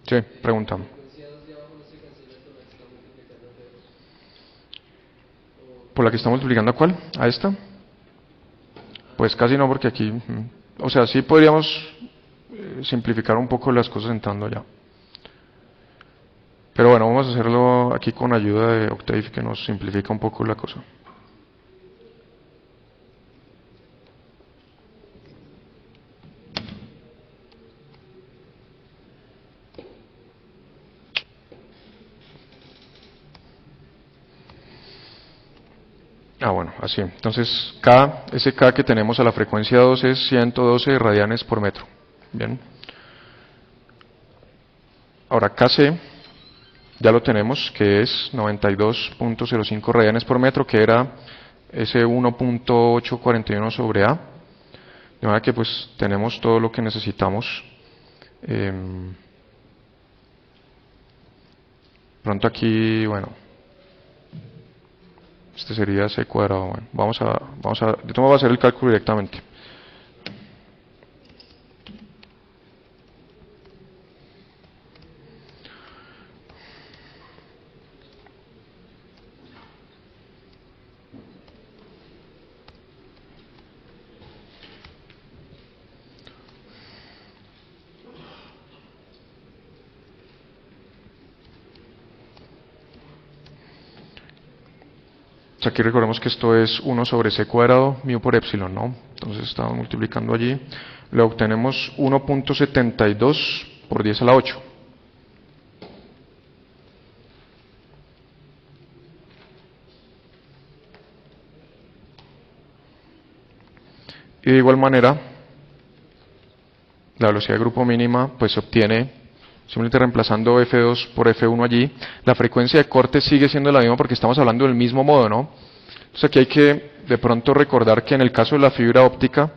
Sí, preguntan. ¿Por la que estamos multiplicando a cuál? ¿A esta? Pues casi no, porque aquí, o sea, sí podríamos simplificar un poco las cosas entrando allá. Pero bueno, vamos a hacerlo aquí con ayuda de Octave, que nos simplifica un poco la cosa. Bueno, así. Entonces, K, ese K que tenemos a la frecuencia 2 es 112 radianes por metro. Bien. Ahora, KC, ya lo tenemos, que es 92.05 radianes por metro, que era ese 1.841 sobre A. De manera que pues tenemos todo lo que necesitamos. Pronto aquí, bueno, este sería C cuadrado. Bueno, de tomo voy a hacer el cálculo directamente. Aquí recordemos que esto es 1 sobre C cuadrado, mu por epsilon, ¿no? Entonces estamos multiplicando allí. Lo obtenemos 1.72 por 10 a la 8. Y de igual manera, la velocidad de grupo mínima pues se obtiene simplemente reemplazando F2 por F1 allí. La frecuencia de corte sigue siendo la misma porque estamos hablando del mismo modo, ¿no? Entonces aquí hay que de pronto recordar que en el caso de la fibra óptica,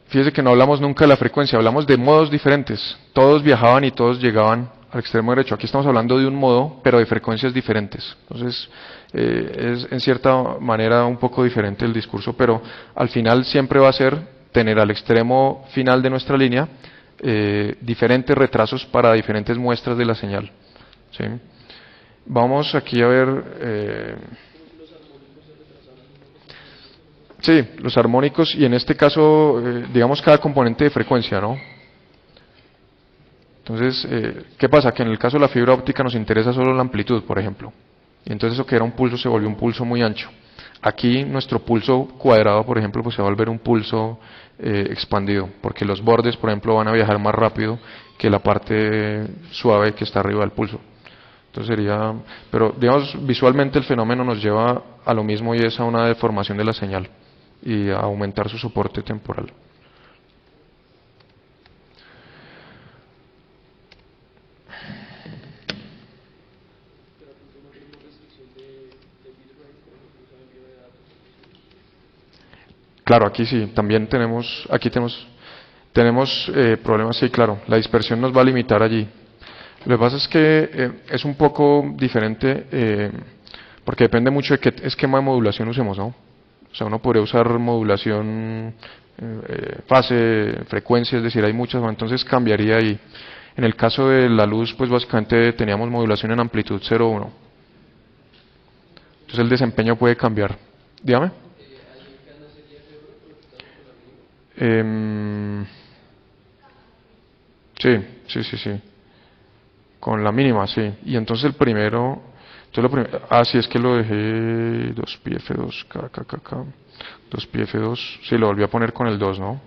fíjese que no hablamos nunca de la frecuencia, hablamos de modos diferentes. Todos viajaban y todos llegaban al extremo derecho. Aquí estamos hablando de un modo, pero de frecuencias diferentes. Entonces, es en cierta manera un poco diferente el discurso, pero al final siempre va a ser tener al extremo final de nuestra línea diferentes retrasos para diferentes muestras de la señal. ¿Sí? Vamos aquí a ver... sí, los armónicos y en este caso, digamos cada componente de frecuencia, ¿no? Entonces, ¿qué pasa? Que en el caso de la fibra óptica nos interesa solo la amplitud, por ejemplo. Y entonces eso que era un pulso se volvió un pulso muy ancho. Aquí nuestro pulso cuadrado, por ejemplo, pues se va a volver un pulso expandido, porque los bordes, por ejemplo, van a viajar más rápido que la parte suave que está arriba del pulso. Entonces sería, pero digamos, visualmente el fenómeno nos lleva a lo mismo y es a una deformación de la señal y a aumentar su soporte temporal. Claro, aquí sí, también tenemos, tenemos problemas, sí, claro, la dispersión nos va a limitar allí. Lo que pasa es que es un poco diferente porque depende mucho de qué esquema de modulación usemos, ¿no? O sea, uno podría usar modulación fase, frecuencia, es decir, hay muchas, entonces cambiaría ahí. En el caso de la luz, pues básicamente teníamos modulación en amplitud 0,1. Entonces el desempeño puede cambiar. Dígame. Sí. Con la mínima, sí. Y entonces el primero, sí, es que lo dejé 2pi F2, K. 2pi F2, sí, lo volví a poner con el 2, ¿no?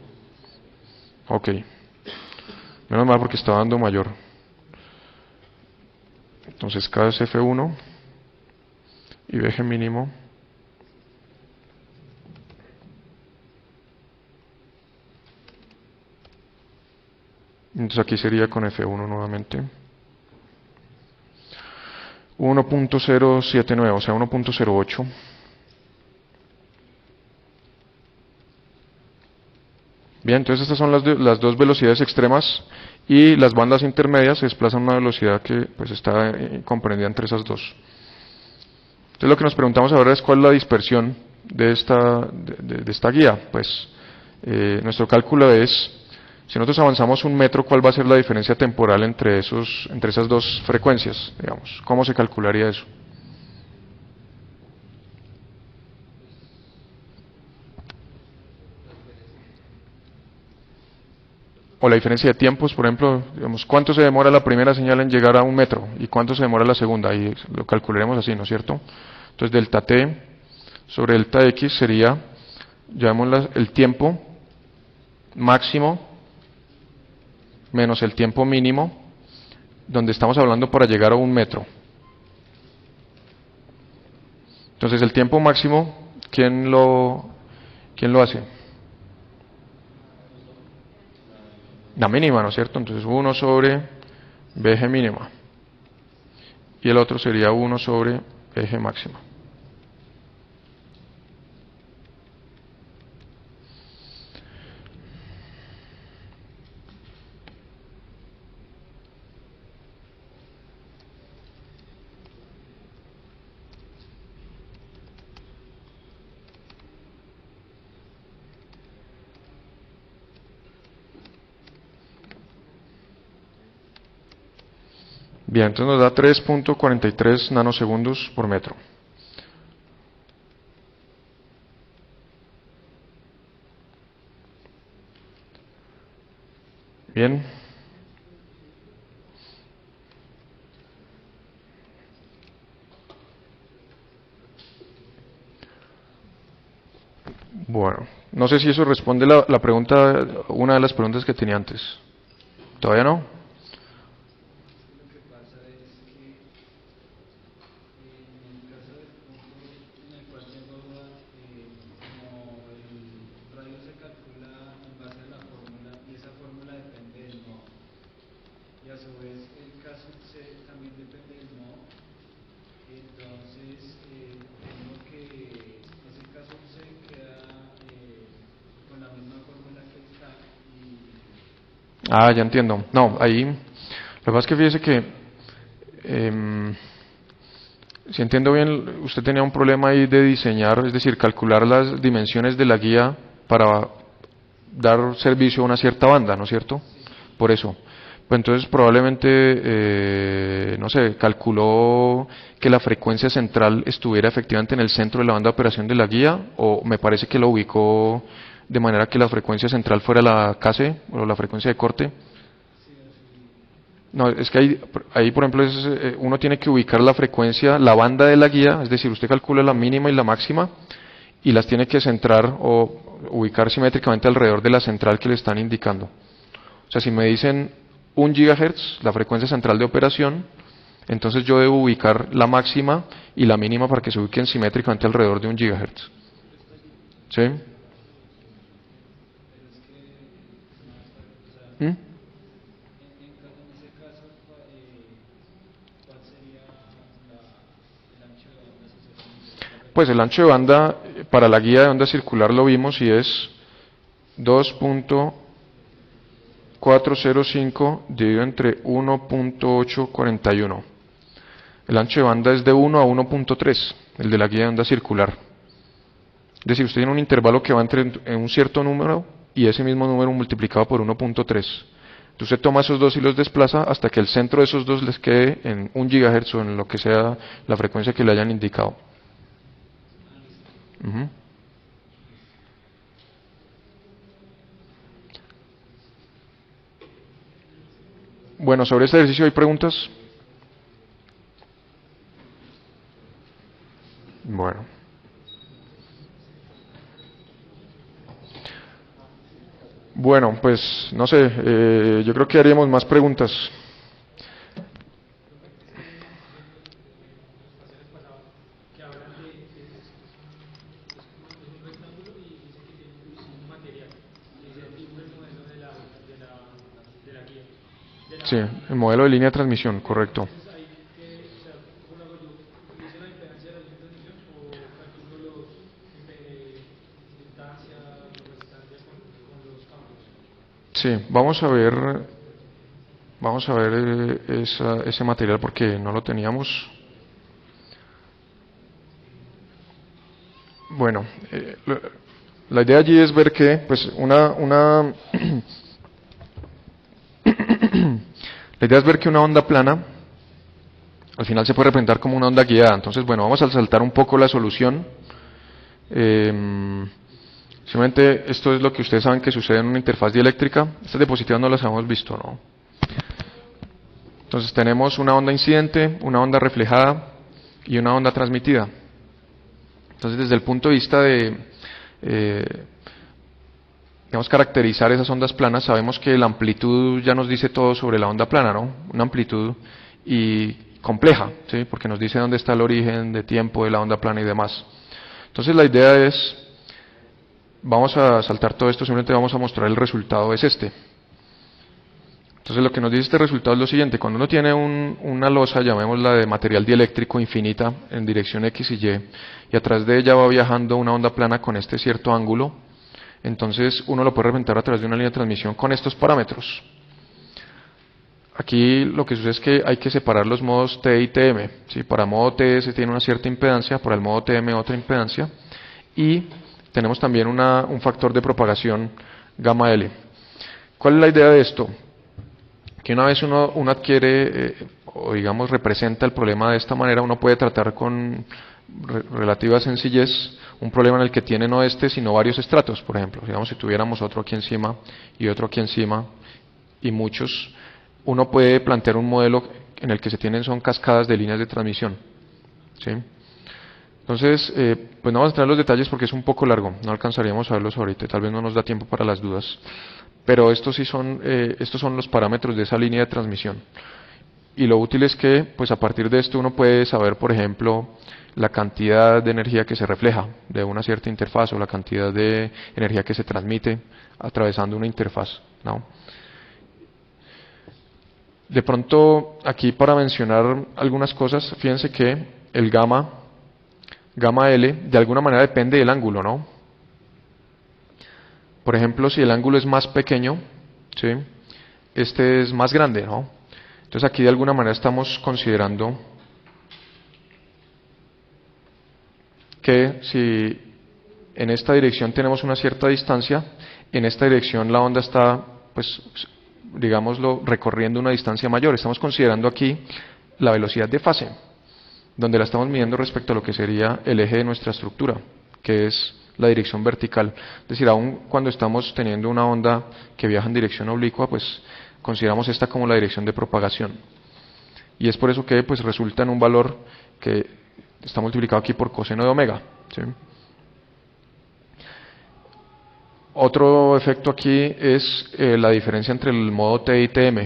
Ok. Menos mal porque estaba dando mayor. Entonces K es F1 y veje mínimo. Entonces aquí sería con F1 nuevamente. 1.079, o sea 1.08. Bien, entonces estas son las dos velocidades extremas y las bandas intermedias se desplazan a una velocidad que pues está comprendida entre esas dos. Entonces lo que nos preguntamos ahora es cuál es la dispersión de esta guía. Pues nuestro cálculo es, si nosotros avanzamos 1 metro, ¿cuál va a ser la diferencia temporal entre esas dos frecuencias? Digamos, ¿cómo se calcularía eso? O la diferencia de tiempos, por ejemplo, digamos, ¿cuánto se demora la primera señal en llegar a 1 metro? ¿Y cuánto se demora la segunda? Y lo calcularemos así, ¿no es cierto? Entonces, delta t sobre delta x sería, llamémoslo, el tiempo máximo menos el tiempo mínimo, donde estamos hablando para llegar a 1 metro. Entonces el tiempo máximo, ¿quién lo hace? La mínima, ¿no es cierto? Entonces 1 sobre Bg mínima. Y el otro sería 1 sobre Bg máxima. Bien, entonces nos da 3.43 nanosegundos por metro. Bien. Bueno, no sé si eso responde la pregunta, una de las preguntas que tenía antes. ¿Todavía no? Ah, ya entiendo. No, ahí, lo que pasa es que fíjese que, si entiendo bien, usted tenía un problema ahí de diseñar, es decir, calcular las dimensiones de la guía para dar servicio a una cierta banda, ¿no es cierto? Por eso. Pues entonces probablemente, no sé, calculó que la frecuencia central estuviera efectivamente en el centro de la banda de operación de la guía, o me parece que lo ubicó de manera que la frecuencia central fuera la KC, o la frecuencia de corte. No, es que ahí por ejemplo, uno tiene que ubicar la frecuencia, la banda de la guía, es decir, usted calcula la mínima y la máxima, y las tiene que centrar o ubicar simétricamente alrededor de la central que le están indicando. O sea, si me dicen 1 GHz, la frecuencia central de operación, entonces yo debo ubicar la máxima y la mínima para que se ubiquen simétricamente alrededor de 1 GHz. ¿Sí? ¿Mm? Pues el ancho de banda para la guía de onda circular lo vimos y es 2.405 dividido entre 1.841. El ancho de banda es de 1 a 1.3, el de la guía de onda circular. Es decir, usted tiene un intervalo que va en un cierto número y ese mismo número multiplicado por 1.3. Entonces usted toma esos dos y los desplaza hasta que el centro de esos dos les quede en 1 GHz o en lo que sea la frecuencia que le hayan indicado. Uh-huh. Bueno, sobre este ejercicio hay preguntas. Bueno. Bueno, pues no sé, yo creo que haríamos más preguntas. Sí, el modelo de línea de transmisión, correcto. Sí, vamos a ver ese material porque no lo teníamos. Bueno, la idea allí es ver que, pues, la idea es ver que una onda plana al final se puede representar como una onda guiada. Entonces, bueno, vamos a saltar un poco la solución. Simplemente esto es lo que ustedes saben que sucede en una interfaz dieléctrica. Estas diapositivas no las hemos visto, ¿no? Entonces tenemos una onda incidente, una onda reflejada y una onda transmitida. Entonces, desde el punto de vista de, digamos, caracterizar esas ondas planas, sabemos que la amplitud ya nos dice todo sobre la onda plana, ¿no? Una amplitud y compleja, ¿sí? Porque nos dice dónde está el origen de tiempo de la onda plana y demás. Entonces la idea es, vamos a saltar todo esto, simplemente vamos a mostrar el resultado, es este. Entonces lo que nos dice este resultado es lo siguiente: cuando uno tiene una losa, llamémosla de material dieléctrico infinita en dirección X y Y, y atrás de ella va viajando una onda plana con este cierto ángulo, entonces uno lo puede representar a través de una línea de transmisión con estos parámetros. Aquí lo que sucede es que hay que separar los modos T y TM. ¿Sí? Para modo T se tiene una cierta impedancia, para el modo TM otra impedancia, y tenemos también un factor de propagación gamma L. ¿Cuál es la idea de esto? Que una vez uno adquiere, o digamos representa el problema de esta manera, uno puede tratar con relativa sencillez un problema en el que tiene no este, sino varios estratos. Por ejemplo, digamos si tuviéramos otro aquí encima y otro aquí encima y muchos, uno puede plantear un modelo en el que se tienen son cascadas de líneas de transmisión. ¿Sí? Entonces, pues no vamos a entrar en los detalles porque es un poco largo, no alcanzaríamos a verlos ahorita, tal vez no nos da tiempo para las dudas. Pero estos son los parámetros de esa línea de transmisión. Y lo útil es que, pues a partir de esto uno puede saber, por ejemplo, la cantidad de energía que se refleja de una cierta interfaz o la cantidad de energía que se transmite atravesando una interfaz, ¿no? De pronto, aquí para mencionar algunas cosas, fíjense que el gamma L, de alguna manera depende del ángulo, ¿no? Por ejemplo, si el ángulo es más pequeño, ¿sí? Este es más grande, ¿no? Entonces aquí de alguna manera estamos considerando que si en esta dirección tenemos una cierta distancia, en esta dirección la onda está, pues, digámoslo, recorriendo una distancia mayor. Estamos considerando aquí la velocidad de fase, donde la estamos midiendo respecto a lo que sería el eje de nuestra estructura, que es la dirección vertical. Es decir, aun cuando estamos teniendo una onda que viaja en dirección oblicua, pues consideramos esta como la dirección de propagación. Y es por eso que pues resulta en un valor que está multiplicado aquí por coseno de omega. ¿Sí? Otro efecto aquí es la diferencia entre el modo T y TM.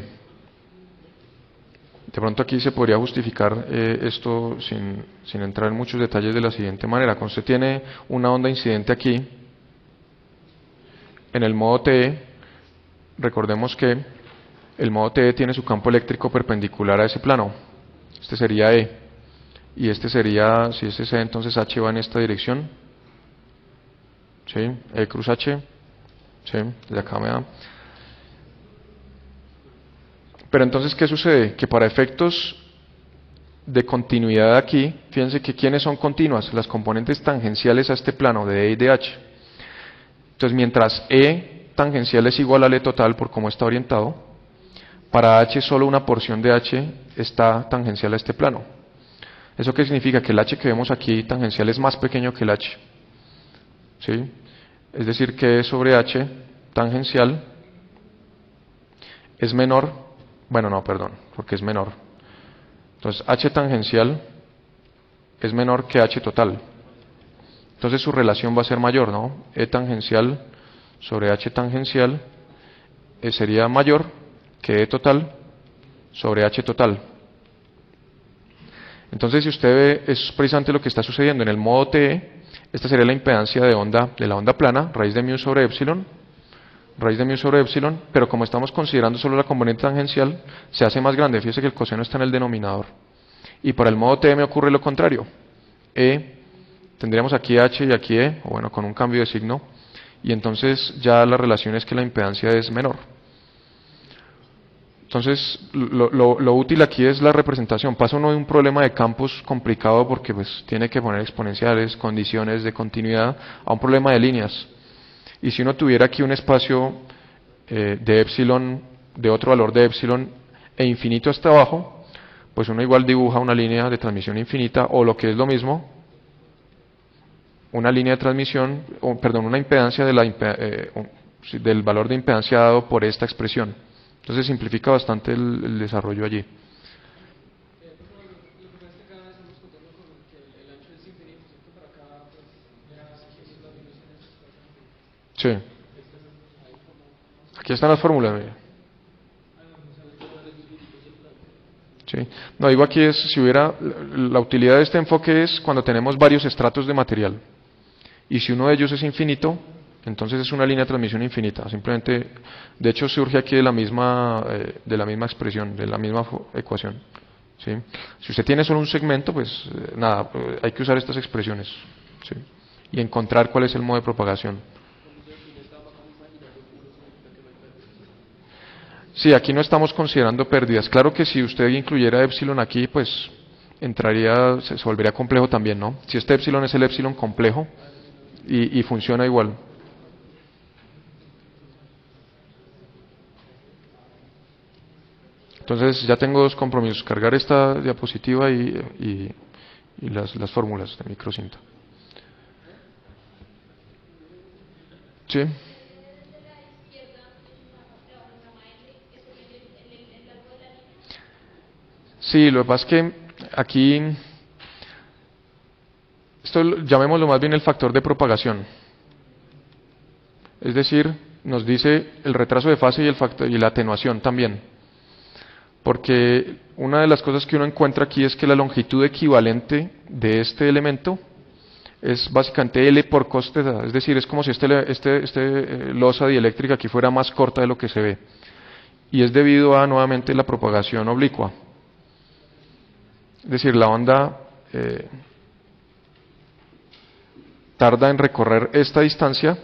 De pronto aquí se podría justificar esto sin entrar en muchos detalles de la siguiente manera. Cuando usted tiene una onda incidente aquí, en el modo TE, recordemos que el modo TE tiene su campo eléctrico perpendicular a ese plano. Este sería E. Y este sería, si este es E, entonces H va en esta dirección. ¿Sí? E cruz H. ¿Sí? Desde acá me da. Pero entonces, ¿qué sucede? Que para efectos de continuidad aquí, fíjense que ¿quiénes son continuas? Las componentes tangenciales a este plano de E y de H. Entonces, mientras E tangencial es igual al E total por cómo está orientado, para H solo una porción de H está tangencial a este plano. ¿Eso qué significa? Que el H que vemos aquí tangencial es más pequeño que el H. ¿Sí? Es decir, que E sobre H tangencial es menor, bueno, no, perdón, porque es menor. Entonces, H tangencial es menor que H total. Entonces su relación va a ser mayor, ¿no? E tangencial sobre H tangencial sería mayor que E total sobre H total. Entonces, si usted ve, es precisamente lo que está sucediendo en el modo TE. Esta sería la impedancia de la onda plana, raíz de mu sobre epsilon, pero como estamos considerando solo la componente tangencial, se hace más grande. Fíjese que el coseno está en el denominador. Y para el modo TM ocurre lo contrario. Tendríamos aquí H y aquí E, o bueno, con un cambio de signo, y entonces ya la relación es que la impedancia es menor. Entonces, lo útil aquí es la representación. Pasa uno de un problema de campos complicado porque pues, tiene que poner exponenciales, condiciones de continuidad, a un problema de líneas. Y si uno tuviera aquí un espacio de epsilon, de otro valor de epsilon, e infinito hasta abajo, pues uno igual dibuja una línea de transmisión infinita, o lo que es lo mismo, una línea de transmisión, perdón, una impedancia del valor de impedancia dado por esta expresión. Entonces simplifica bastante el desarrollo allí. Sí. Aquí están las fórmulas, mire. ¿sí? No, digo aquí es, si hubiera, la utilidad de este enfoque es cuando tenemos varios estratos de material. Y si uno de ellos es infinito, entonces es una línea de transmisión infinita. Simplemente, de hecho, surge aquí de la misma expresión, de la misma ecuación. ¿Sí? Si usted tiene solo un segmento, pues nada, hay que usar estas expresiones. ¿Sí? Y encontrar cuál es el modo de propagación. Sí, aquí no estamos considerando pérdidas. Claro que si usted incluyera epsilon aquí, pues entraría, se volvería complejo también, ¿no? Si este epsilon es el epsilon complejo y funciona igual. Entonces ya tengo dos compromisos, cargar esta diapositiva y las fórmulas de microcinta. ¿Sí? Sí, lo que pasa es que aquí, esto llamémoslo más bien el factor de propagación. Es decir, nos dice el retraso de fase y la atenuación también. Porque una de las cosas que uno encuentra aquí es que la longitud equivalente de este elemento es básicamente L por cos θ. Es decir, es como si losa dieléctrica aquí fuera más corta de lo que se ve. Y es debido a, nuevamente, la propagación oblicua. Es decir, la onda tarda en recorrer esta distancia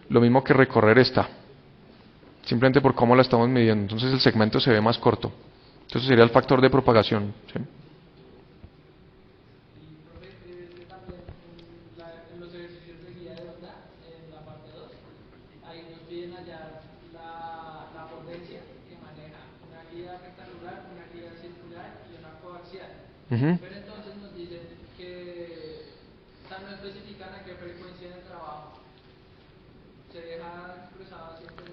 lo mismo que recorrer esta, simplemente por cómo la estamos midiendo. Entonces el segmento se ve más corto. Entonces sería el factor de propagación. ¿Sí? En los ejercicios de guía de onda, en la parte 2, ahí nos piden hallar la potencia que maneja una guía rectangular, una guía circular y una coaxial. Pero entonces nos dicen que no especifican a qué frecuencia de trabajo. Se deja expresado siempre.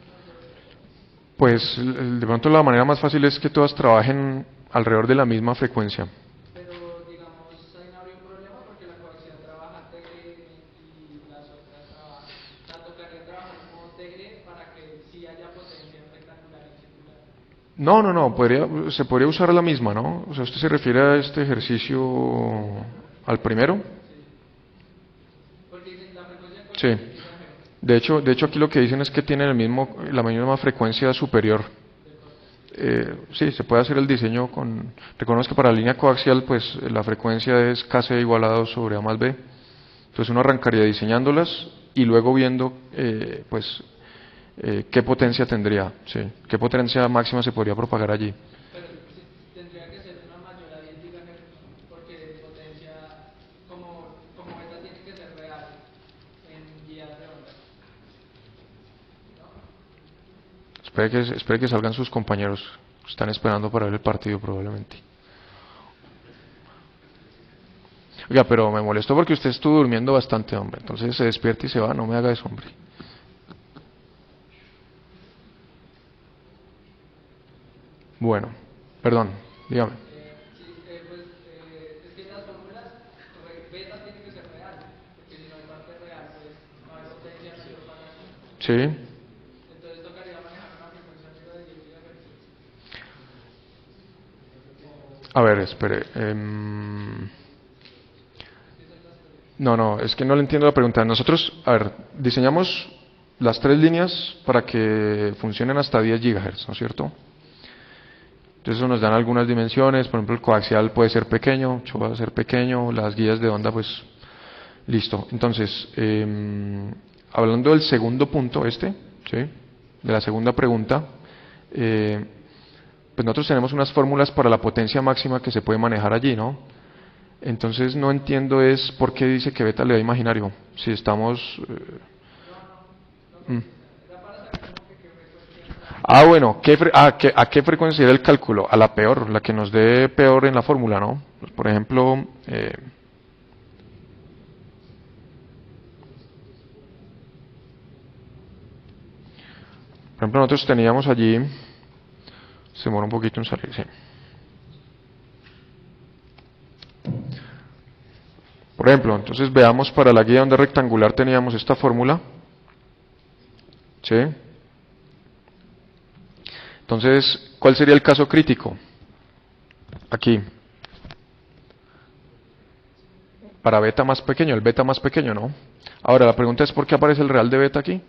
Pues de pronto la manera más fácil es que todas trabajen alrededor de la misma frecuencia. Pero digamos, ahí no habría un problema porque la coaxial trabaja TGN y las otras trabajan. O sea, tocaría trabajar como TGN para que sí haya potencia rectangular y circular. No, se podría usar la misma, ¿no? O sea, usted se refiere a este ejercicio al primero. Porque dicen la frecuencia de Sí. De hecho aquí lo que dicen es que tienen la misma frecuencia superior. Sí, se puede hacer el diseño con... Reconozco que para la línea coaxial, pues la frecuencia es KC igual a 2 sobre A más B. Entonces uno arrancaría diseñándolas y luego viendo, qué potencia tendría, sí, qué potencia máxima se podría propagar allí. Pero tendría que ser una mayor a 10 GHz, porque potencia, como esta tiene que ser real en guías de onda. Espere que salgan sus compañeros, están esperando para ver el partido probablemente. Oiga, pero me molestó porque usted estuvo durmiendo bastante, hombre, entonces se despierta y se va, no me haga eso, hombre. Bueno, perdón, dígame. Es que las fórmulas, beta tiene que ser real, porque si no hay parte real, pues no hay potencia de propagación. Sí. Entonces tocaría manejar una frecuencia arriba de 10 GHz. A ver, espere. No, es que no le entiendo la pregunta. Nosotros, a ver, diseñamos las tres líneas para que funcionen hasta 10 GHz, ¿no es cierto? Entonces eso nos dan algunas dimensiones, por ejemplo el coaxial puede ser pequeño, va a ser pequeño, las guías de onda pues listo. Entonces, hablando del segundo punto ¿sí? De la segunda pregunta, pues nosotros tenemos unas fórmulas para la potencia máxima que se puede manejar allí, ¿no? Entonces no entiendo es por qué dice que beta le da imaginario, si estamos... bueno, ¿a qué frecuencia era el cálculo? A la peor, la que nos dé peor en la fórmula, ¿no? Pues, por ejemplo, nosotros teníamos allí, se demora un poquito en salir, sí. Por ejemplo, entonces veamos para la guía de onda rectangular teníamos esta fórmula, ¿sí? Entonces, ¿cuál sería el caso crítico? Aquí, para beta más pequeño, el beta más pequeño, ¿no? Ahora, la pregunta es, ¿por qué aparece el real de beta aquí?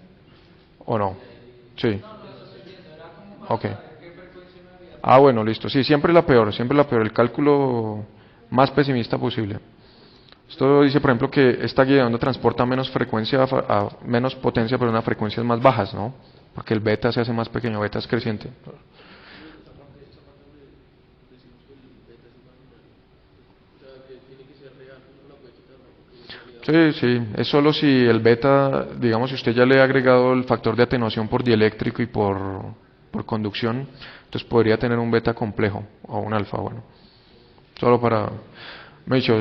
¿O no? Sí. Ok. Ah, bueno, listo. Sí, siempre la peor, el cálculo más pesimista posible. Esto dice, por ejemplo, que esta guía de onda transporta menos frecuencia, menos potencia, pero a frecuencias más bajas, ¿no? Porque el beta se hace más pequeño, beta es creciente. Sí, sí, es solo si el beta, digamos, si usted ya le ha agregado el factor de atenuación por dieléctrico y por conducción, entonces podría tener un beta complejo o un alfa, bueno. Solo para, me he dicho,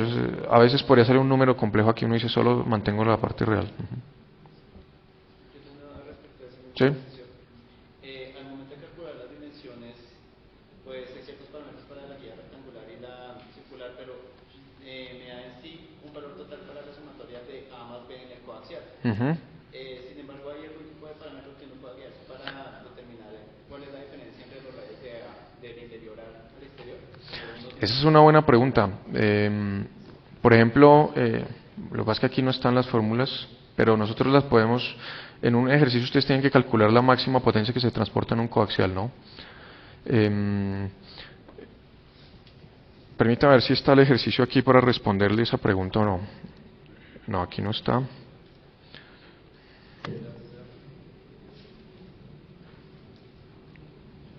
a veces podría ser un número complejo aquí, uno dice solo mantengo la parte real. Ujú. Yo tengo una duda respecto a esa misma Sí, dimensión. Al momento de calcular las dimensiones, pues hay ciertos parámetros para la guía rectangular y la circular, pero me da en sí un valor total para la sumatoria de A más B en el coaxial. ujú. Sin embargo, hay algún tipo de parámetro que uno pueda guiarse para determinar cuál es la diferencia entre los radios del interior al exterior. Esa es una buena pregunta. Por ejemplo, lo que pasa es que aquí no están las fórmulas, pero nosotros las podemos, en un ejercicio ustedes tienen que calcular la máxima potencia que se transporta en un coaxial, ¿no? Em, Permítame ver si está el ejercicio aquí para responderle esa pregunta o no. No, aquí no está.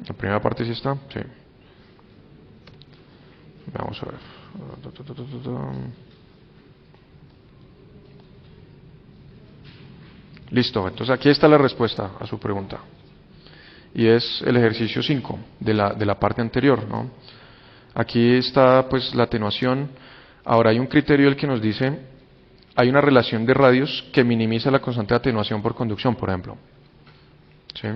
La primera parte sí está, sí. Vamos a ver. Listo, entonces aquí está la respuesta a su pregunta. Y es el ejercicio 5 de la parte anterior, ¿no? Aquí está pues la atenuación. Ahora hay un criterio el que nos dice, hay una relación de radios que minimiza la constante de atenuación por conducción, por ejemplo. ¿Sí?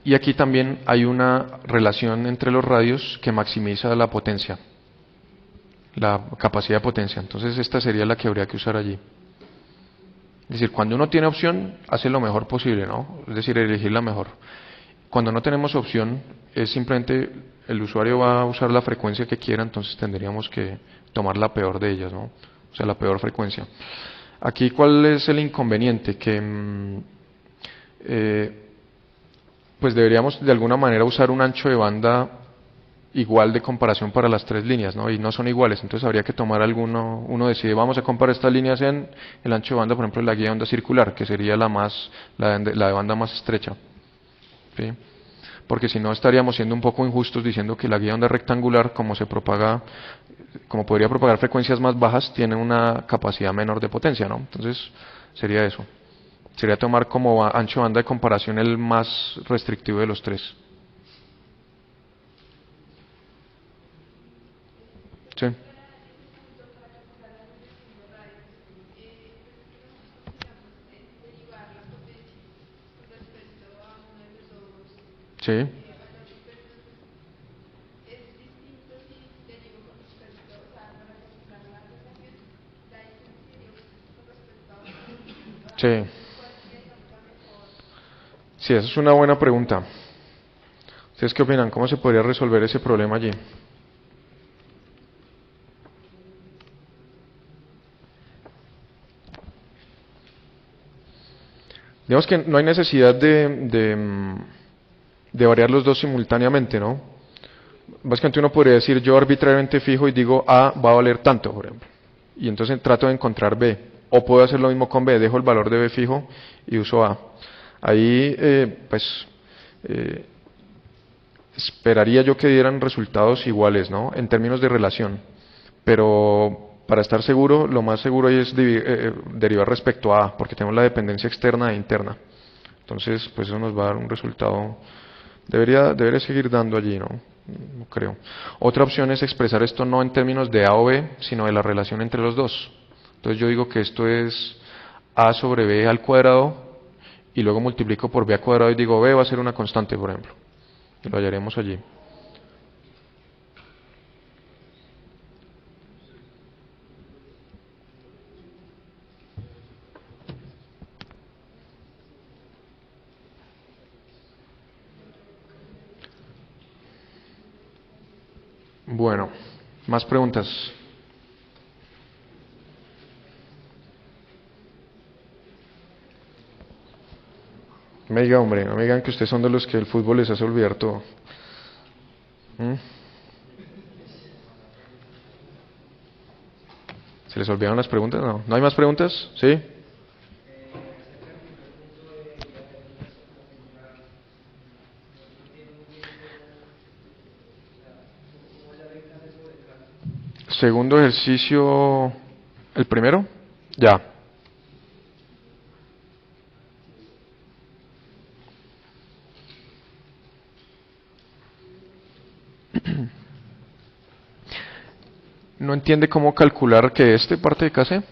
Y aquí también hay una relación entre los radios que maximiza la potencia, la capacidad de potencia. Entonces esta sería la que habría que usar allí. Es decir, cuando uno tiene opción, hace lo mejor posible, ¿no? Es decir, elegir la mejor. Cuando no tenemos opción, es simplemente el usuario va a usar la frecuencia que quiera, entonces tendríamos que tomar la peor de ellas, ¿no? O sea, la peor frecuencia. Aquí, ¿cuál es el inconveniente? Que eh, pues deberíamos de alguna manera usar un ancho de banda igual de comparación para las tres líneas, ¿no? Y no son iguales, entonces habría que tomar uno decide, vamos a comparar estas líneas en el ancho de banda, por ejemplo, en la guía de onda circular, que sería la de banda más estrecha, ¿sí? Porque si no estaríamos siendo un poco injustos diciendo que la guía de onda rectangular, como se propaga, como podría propagar frecuencias más bajas, tiene una capacidad menor de potencia, ¿no? Entonces sería eso. Sería tomar como ancho de banda de comparación el más restrictivo de los tres. Sí. Sí. Sí. Sí, esa es una buena pregunta. ¿Ustedes qué opinan? ¿Cómo se podría resolver ese problema allí? Digamos que no hay necesidad de variar los dos simultáneamente, ¿no? Básicamente uno podría decir yo arbitrariamente fijo y digo A va a valer tanto, por ejemplo. Y entonces trato de encontrar B. O puedo hacer lo mismo con B, dejo el valor de B fijo y uso A. Ahí, pues, eh, esperaría yo que dieran resultados iguales, ¿no? En términos de relación. Pero para estar seguro, lo más seguro ahí es derivar respecto a A, porque tenemos la dependencia externa e interna. Entonces, pues eso nos va a dar un resultado. Debería seguir dando allí, ¿no? No creo. Otra opción es expresar esto no en términos de A o B, sino de la relación entre los dos. Entonces yo digo que esto es A sobre B al cuadrado y luego multiplico por B al cuadrado y digo B va a ser una constante, por ejemplo. Y lo hallaremos allí. Bueno, más preguntas. No me diga, hombre, no me digan que ustedes son de los que el fútbol les hace olvidar todo. ¿Mm? ¿Se les olvidaron las preguntas? No. ¿No hay más preguntas? ¿Sí? Segundo ejercicio, ¿el primero? Ya. ¿No entiende cómo calcular que parte de KC?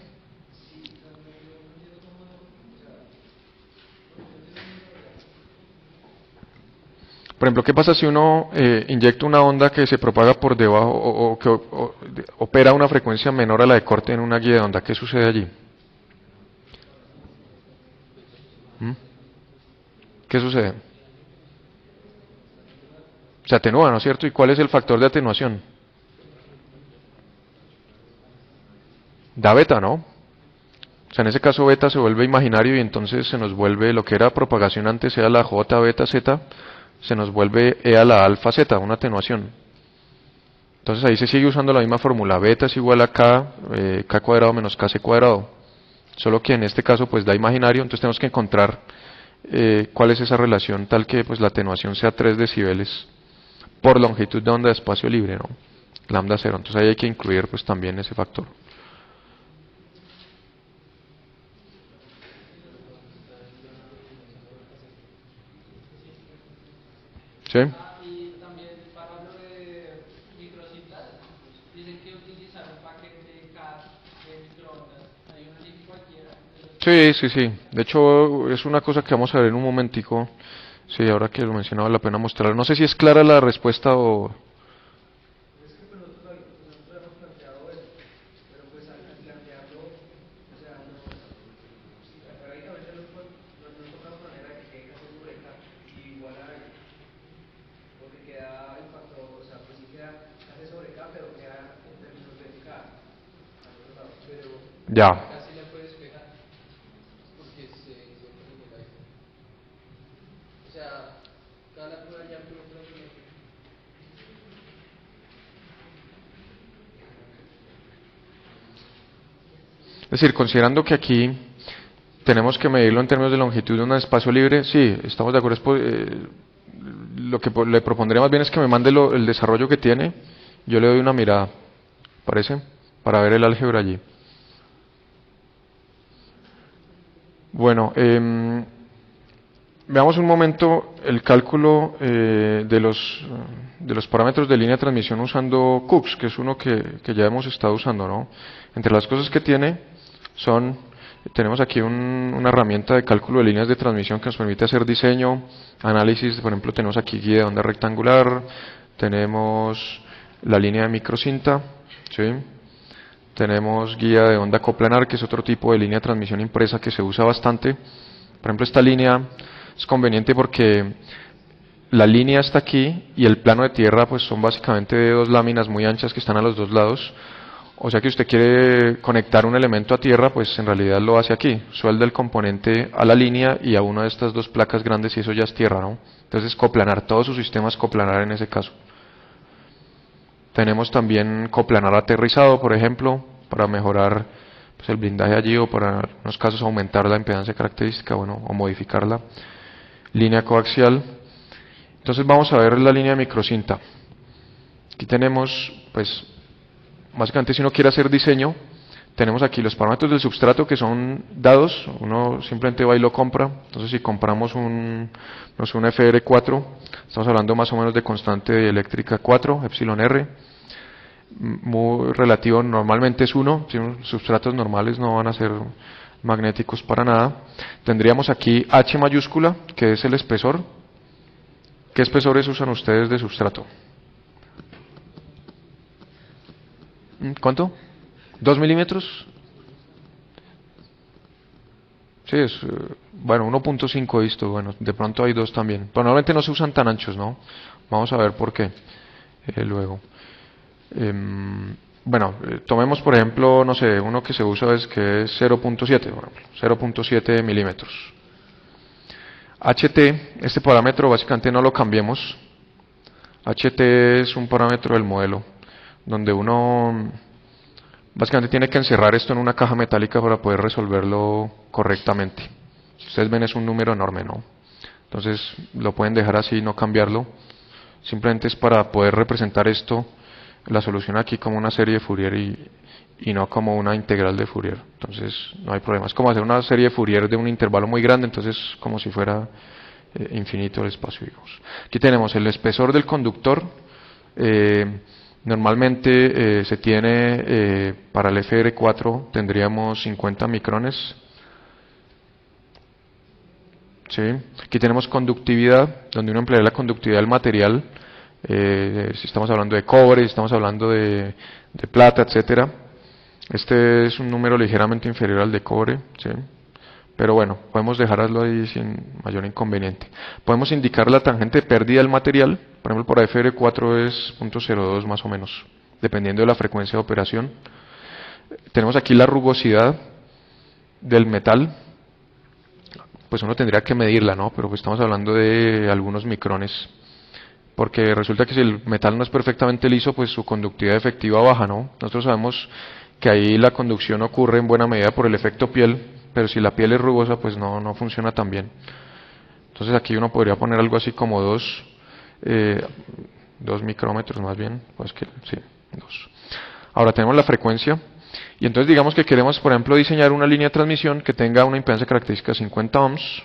Por ejemplo, ¿qué pasa si uno inyecta una onda que se propaga por debajo o que opera a una frecuencia menor a la de corte en una guía de onda? ¿Qué sucede allí? ¿Mm? ¿Qué sucede? Se atenúa, ¿no es cierto? ¿Y cuál es el factor de atenuación? Da beta, ¿no? O sea, en ese caso beta se vuelve imaginario y entonces se nos vuelve lo que era propagación antes, e a la J beta Z, se nos vuelve E a la alfa Z, una atenuación. Entonces ahí se sigue usando la misma fórmula, beta es igual a K, K cuadrado menos KC cuadrado. Solo que en este caso pues da imaginario, entonces tenemos que encontrar cuál es esa relación tal que pues la atenuación sea 3 decibeles por longitud de onda de espacio libre, ¿no? Lambda 0, entonces ahí hay que incluir pues también ese factor. ¿Sí? Y también para lo de microcintas, dicen que utilizar un paquete CAD de microondas. Hay un link cualquiera. Sí, sí, sí. De hecho, es una cosa que vamos a ver en un momentico. Sí, ahora que lo mencionaba, vale la pena mostrar. No sé si es clara la respuesta o... Ya. Casi le puedes pegar. Porque se hizo con el iPhone. O sea, cada prueba ya puro Es decir, considerando que aquí tenemos que medirlo en términos de longitud de un espacio libre, sí, estamos de acuerdo. Lo que le propondré más bien es que me mande el desarrollo que tiene. Yo le doy una mirada, ¿parece? Para ver el álgebra allí. Bueno, veamos un momento el cálculo de los parámetros de línea de transmisión usando CUX, que es uno que ya hemos estado usando, ¿no? Entre las cosas que tenemos aquí una herramienta de cálculo de líneas de transmisión que nos permite hacer diseño, análisis. Por ejemplo, tenemos aquí guía de onda rectangular, tenemos la línea de microcinta, ¿sí? Tenemos guía de onda coplanar, que es otro tipo de línea de transmisión impresa que se usa bastante. Por ejemplo, esta línea es conveniente porque la línea está aquí y el plano de tierra pues son básicamente dos láminas muy anchas que están a los dos lados. O sea que usted quiere conectar un elemento a tierra, pues en realidad lo hace aquí. Suelda el componente a la línea y a una de estas dos placas grandes y eso ya es tierra, ¿no? Entonces coplanar, todo su sistema es coplanar en ese caso. Tenemos también coplanar aterrizado, por ejemplo, para mejorar pues, el blindaje allí o para en algunos casos aumentar la impedancia característica, bueno, o modificarla. Línea coaxial. Entonces vamos a ver la línea de microcinta. Aquí tenemos, pues, básicamente si uno quiere hacer diseño, tenemos aquí los parámetros del substrato que son dados, uno simplemente va y lo compra. Entonces si compramos un FR4, estamos hablando más o menos de constante eléctrica 4, epsilon R, muy relativo, normalmente es 1, si substratos normales no van a ser magnéticos para nada. Tendríamos aquí H mayúscula, que es el espesor. ¿Qué espesores usan ustedes de substrato? ¿Cuánto? ¿2 milímetros? Sí, es, bueno, 1.5 visto, bueno, de pronto hay 2 también. Pero normalmente no se usan tan anchos, ¿no? Vamos a ver por qué luego. Bueno, tomemos por ejemplo, no sé, uno que se usa es que es 0.7, por ejemplo, 0.7 milímetros. HT, este parámetro básicamente no lo cambiemos. HT es un parámetro del modelo, donde uno básicamente tiene que encerrar esto en una caja metálica para poder resolverlo correctamente. Ustedes ven es un número enorme, ¿no? Entonces lo pueden dejar así, no cambiarlo. Simplemente es para poder representar esto, la solución aquí como una serie de Fourier y no como una integral de Fourier. Entonces no hay problema. Es como hacer una serie de Fourier de un intervalo muy grande, entonces como si fuera infinito el espacio, digamos. Aquí tenemos el espesor del conductor. Normalmente se tiene para el FR4 tendríamos 50 micrones. ¿Sí? Aquí tenemos conductividad, donde uno emplea la conductividad del material. Si estamos hablando de cobre, si estamos hablando de plata, etcétera. Este es un número ligeramente inferior al de cobre, ¿sí? Pero bueno, podemos dejarlo ahí sin mayor inconveniente. Podemos indicar la tangente de pérdida del material, por ejemplo para FR4 es 0.02 más o menos, dependiendo de la frecuencia de operación. Tenemos aquí la rugosidad del metal, pues uno tendría que medirla, ¿no? Pero pues estamos hablando de algunos micrones, porque resulta que si el metal no es perfectamente liso, pues su conductividad efectiva baja, ¿no? Nosotros sabemos que ahí la conducción ocurre en buena medida por el efecto piel, pero si la piel es rugosa, pues no funciona tan bien. Entonces aquí uno podría poner algo así como 2 micrómetros más bien, pues que sí, 2. Ahora tenemos la frecuencia, y entonces digamos que queremos, por ejemplo, diseñar una línea de transmisión que tenga una impedancia característica de 50 ohms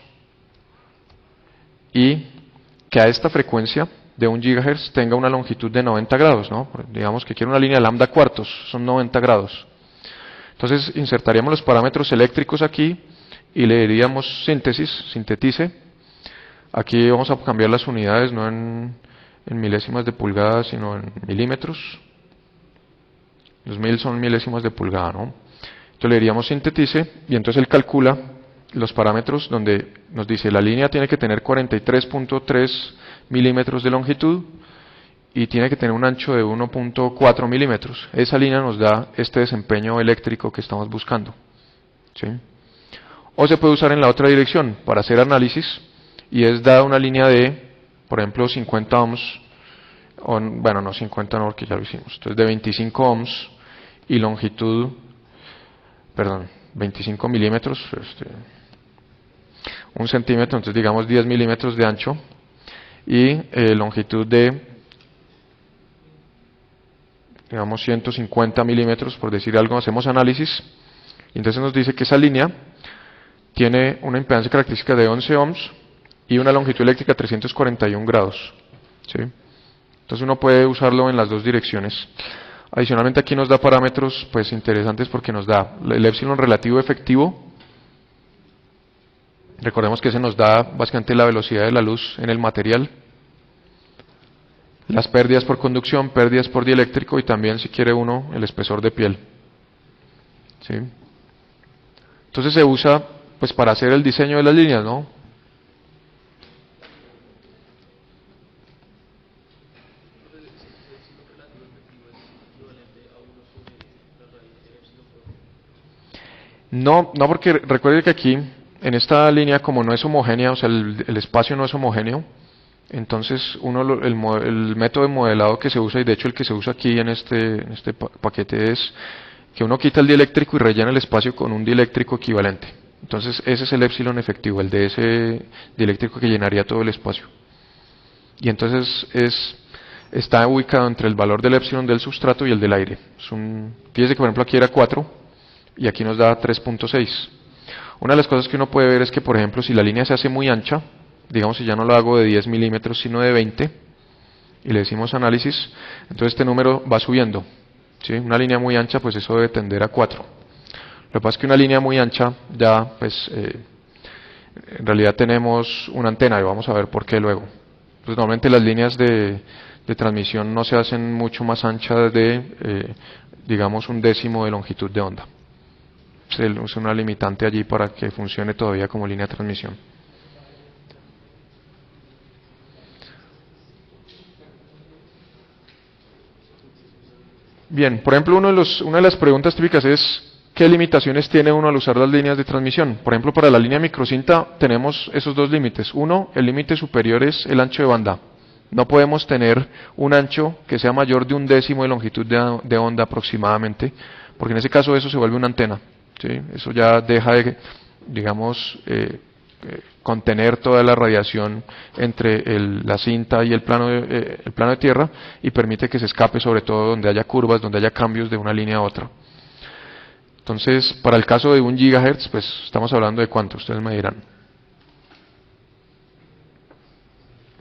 y que a esta frecuencia de 1 GHz tenga una longitud de 90 grados, ¿no? Digamos que quiero una línea de lambda cuartos, son 90 grados. Entonces insertaríamos los parámetros eléctricos aquí y le diríamos sintetice. Aquí vamos a cambiar las unidades, no en milésimas de pulgada, sino en milímetros. Los mil son milésimas de pulgada, ¿no? Entonces le diríamos sintetice y entonces él calcula los parámetros donde nos dice la línea tiene que tener 43.3 milímetros de longitud y tiene que tener un ancho de 1.4 milímetros. Esa línea nos da este desempeño eléctrico que estamos buscando, ¿sí? O se puede usar en la otra dirección para hacer análisis y es dada una línea de, por ejemplo, 50 ohms, bueno, no 50 no porque ya lo hicimos, entonces de 25 ohms y longitud, 25 milímetros, 1 centímetro, entonces digamos 10 milímetros de ancho y longitud de, digamos 150 milímetros, por decir algo, hacemos análisis y entonces nos dice que esa línea tiene una impedancia característica de 11 ohms y una longitud eléctrica de 341 grados, ¿sí? Entonces uno puede usarlo en las dos direcciones. Adicionalmente aquí nos da parámetros pues interesantes porque nos da el épsilon relativo efectivo. Recordemos que ese nos da básicamente la velocidad de la luz en el material, las pérdidas por conducción, pérdidas por dieléctrico y también, si quiere uno, el espesor de piel, ¿sí? Entonces se usa pues para hacer el diseño de las líneas, ¿no? No, porque recuerde que aquí, en esta línea, como no es homogénea, o sea, el espacio no es homogéneo, entonces el método de modelado que se usa, y de hecho el que se usa aquí en este paquete es que uno quita el dieléctrico y rellena el espacio con un dieléctrico equivalente. Entonces ese es el épsilon efectivo, el de ese dieléctrico que llenaría todo el espacio. Y entonces está ubicado entre el valor del épsilon del sustrato y el del aire. Fíjese que por ejemplo aquí era 4 y aquí nos da 3.6. Una de las cosas que uno puede ver es que, por ejemplo, si la línea se hace muy ancha, digamos si ya no lo hago de 10 milímetros sino de 20, y le decimos análisis, entonces este número va subiendo, ¿sí? Una línea muy ancha, pues eso debe tender a 4. Lo que pasa es que una línea muy ancha ya, pues, en realidad tenemos una antena, y vamos a ver por qué luego. Pues normalmente las líneas de transmisión no se hacen mucho más anchas de, digamos, 1/10 de longitud de onda. Se usa una limitante allí para que funcione todavía como línea de transmisión. Bien, por ejemplo, una de las preguntas típicas es ¿qué limitaciones tiene uno al usar las líneas de transmisión? Por ejemplo, para la línea microcinta tenemos esos dos límites. Uno, el límite superior es el ancho de banda. No podemos tener un ancho que sea mayor de 1/10 de longitud de onda aproximadamente, porque en ese caso eso se vuelve una antena, ¿sí? Eso ya deja de, digamos, contener toda la radiación entre la cinta y el plano de tierra y permite que se escape sobre todo donde haya curvas, donde haya cambios de una línea a otra. Entonces, para el caso de 1 GHz, pues estamos hablando de cuánto, ustedes me dirán.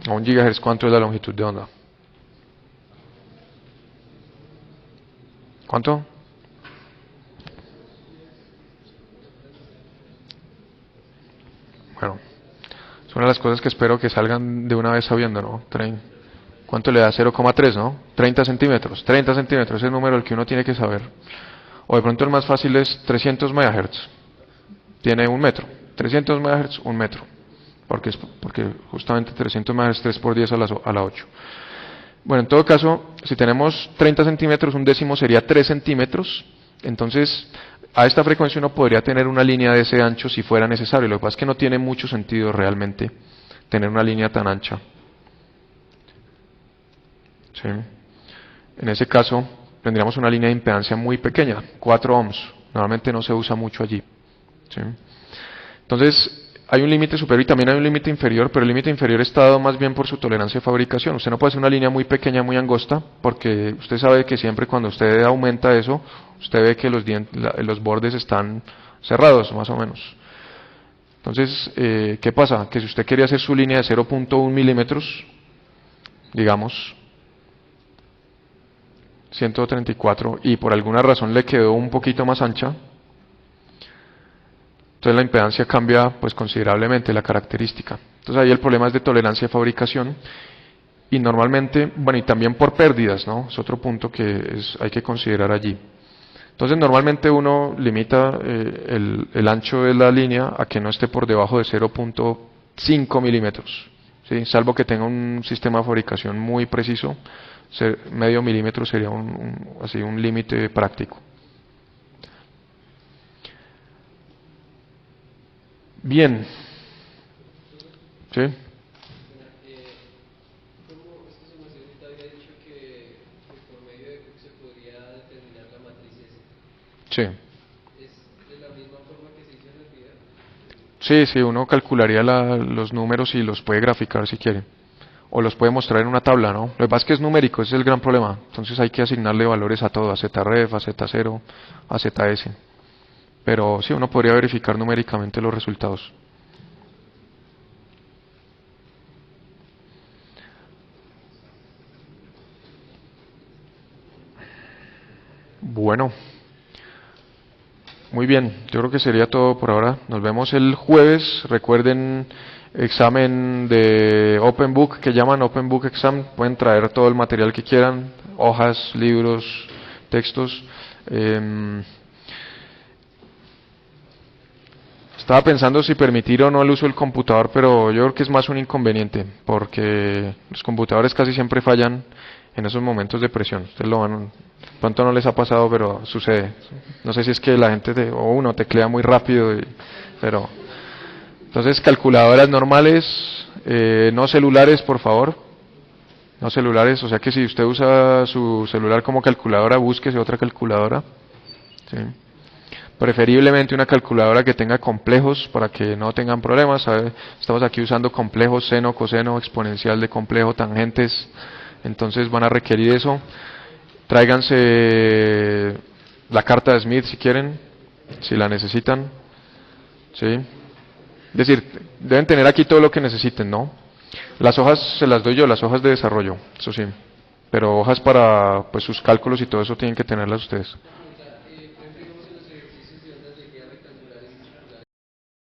A 1 GHz, ¿cuánto es la longitud de onda? ¿Cuánto? Bueno, es una de las cosas que espero que salgan de una vez sabiendo, ¿no? ¿Cuánto le da? 0,3, ¿no? 30 centímetros. 30 centímetros es el número el que uno tiene que saber. O de pronto el más fácil es 300 MHz. Tiene 1 metro. 300 MHz, 1 metro. Porque justamente 300 MHz 3 por 10 a la 8. Bueno, en todo caso, si tenemos 30 centímetros, 1/10 sería 3 centímetros. Entonces, a esta frecuencia uno podría tener una línea de ese ancho si fuera necesario. Lo que pasa es que no tiene mucho sentido realmente tener una línea tan ancha. ¿Sí? En ese caso, tendríamos una línea de impedancia muy pequeña, 4 ohms. Normalmente no se usa mucho allí. ¿Sí? Entonces, hay un límite superior y también hay un límite inferior, pero el límite inferior está dado más bien por su tolerancia de fabricación. Usted no puede hacer una línea muy pequeña, muy angosta, porque usted sabe que siempre cuando usted aumenta eso, usted ve que los bordes están cerrados, más o menos. Entonces, ¿qué pasa? Que si usted quería hacer su línea de 0.1 milímetros, digamos, 134, y por alguna razón le quedó un poquito más ancha, entonces la impedancia cambia pues considerablemente la característica. Entonces ahí el problema es de tolerancia de fabricación y normalmente, bueno, y también por pérdidas, ¿no? Es otro punto que hay que considerar allí. Entonces normalmente uno limita el ancho de la línea a que no esté por debajo de 0.5 milímetros, ¿sí? Salvo que tenga un sistema de fabricación muy preciso, medio milímetro sería un límite práctico. Bien. ¿Sí? ¿Cómo es que su merced había dicho que por medio de Cook se podría determinar la matriz S? Sí. ¿Es de la misma forma que se hizo en el video? Sí, uno calcularía los números y los puede graficar si quiere. O los puede mostrar en una tabla, ¿no? Lo que pasa es que es numérico, ese es el gran problema. Entonces hay que asignarle valores a todo, a ZREF, a Z0, a ZS. Pero sí, uno podría verificar numéricamente los resultados. Bueno, muy bien, yo creo que sería todo por ahora. Nos vemos el jueves. Recuerden, examen de Open Book, que llaman Open Book Exam. Pueden traer todo el material que quieran, hojas, libros, textos. Estaba pensando si permitir o no el uso del computador, pero yo creo que es más un inconveniente, porque los computadores casi siempre fallan en esos momentos de presión. Ustedes pronto no les ha pasado, pero sucede. No sé si es que la gente o uno teclea muy rápido, pero entonces calculadoras normales, no celulares, por favor. No celulares, o sea que si usted usa su celular como calculadora, búsquese otra calculadora. ¿Sí? Preferiblemente una calculadora que tenga complejos para que no tengan problemas. Estamos aquí usando complejos, seno, coseno, exponencial de complejo, tangentes. Entonces van a requerir eso. Tráiganse la carta de Smith si quieren, si la necesitan. ¿Sí? Es decir, deben tener aquí todo lo que necesiten, ¿no? Las hojas se las doy yo, las hojas de desarrollo, eso sí. Pero hojas para pues sus cálculos y todo eso tienen que tenerlas ustedes.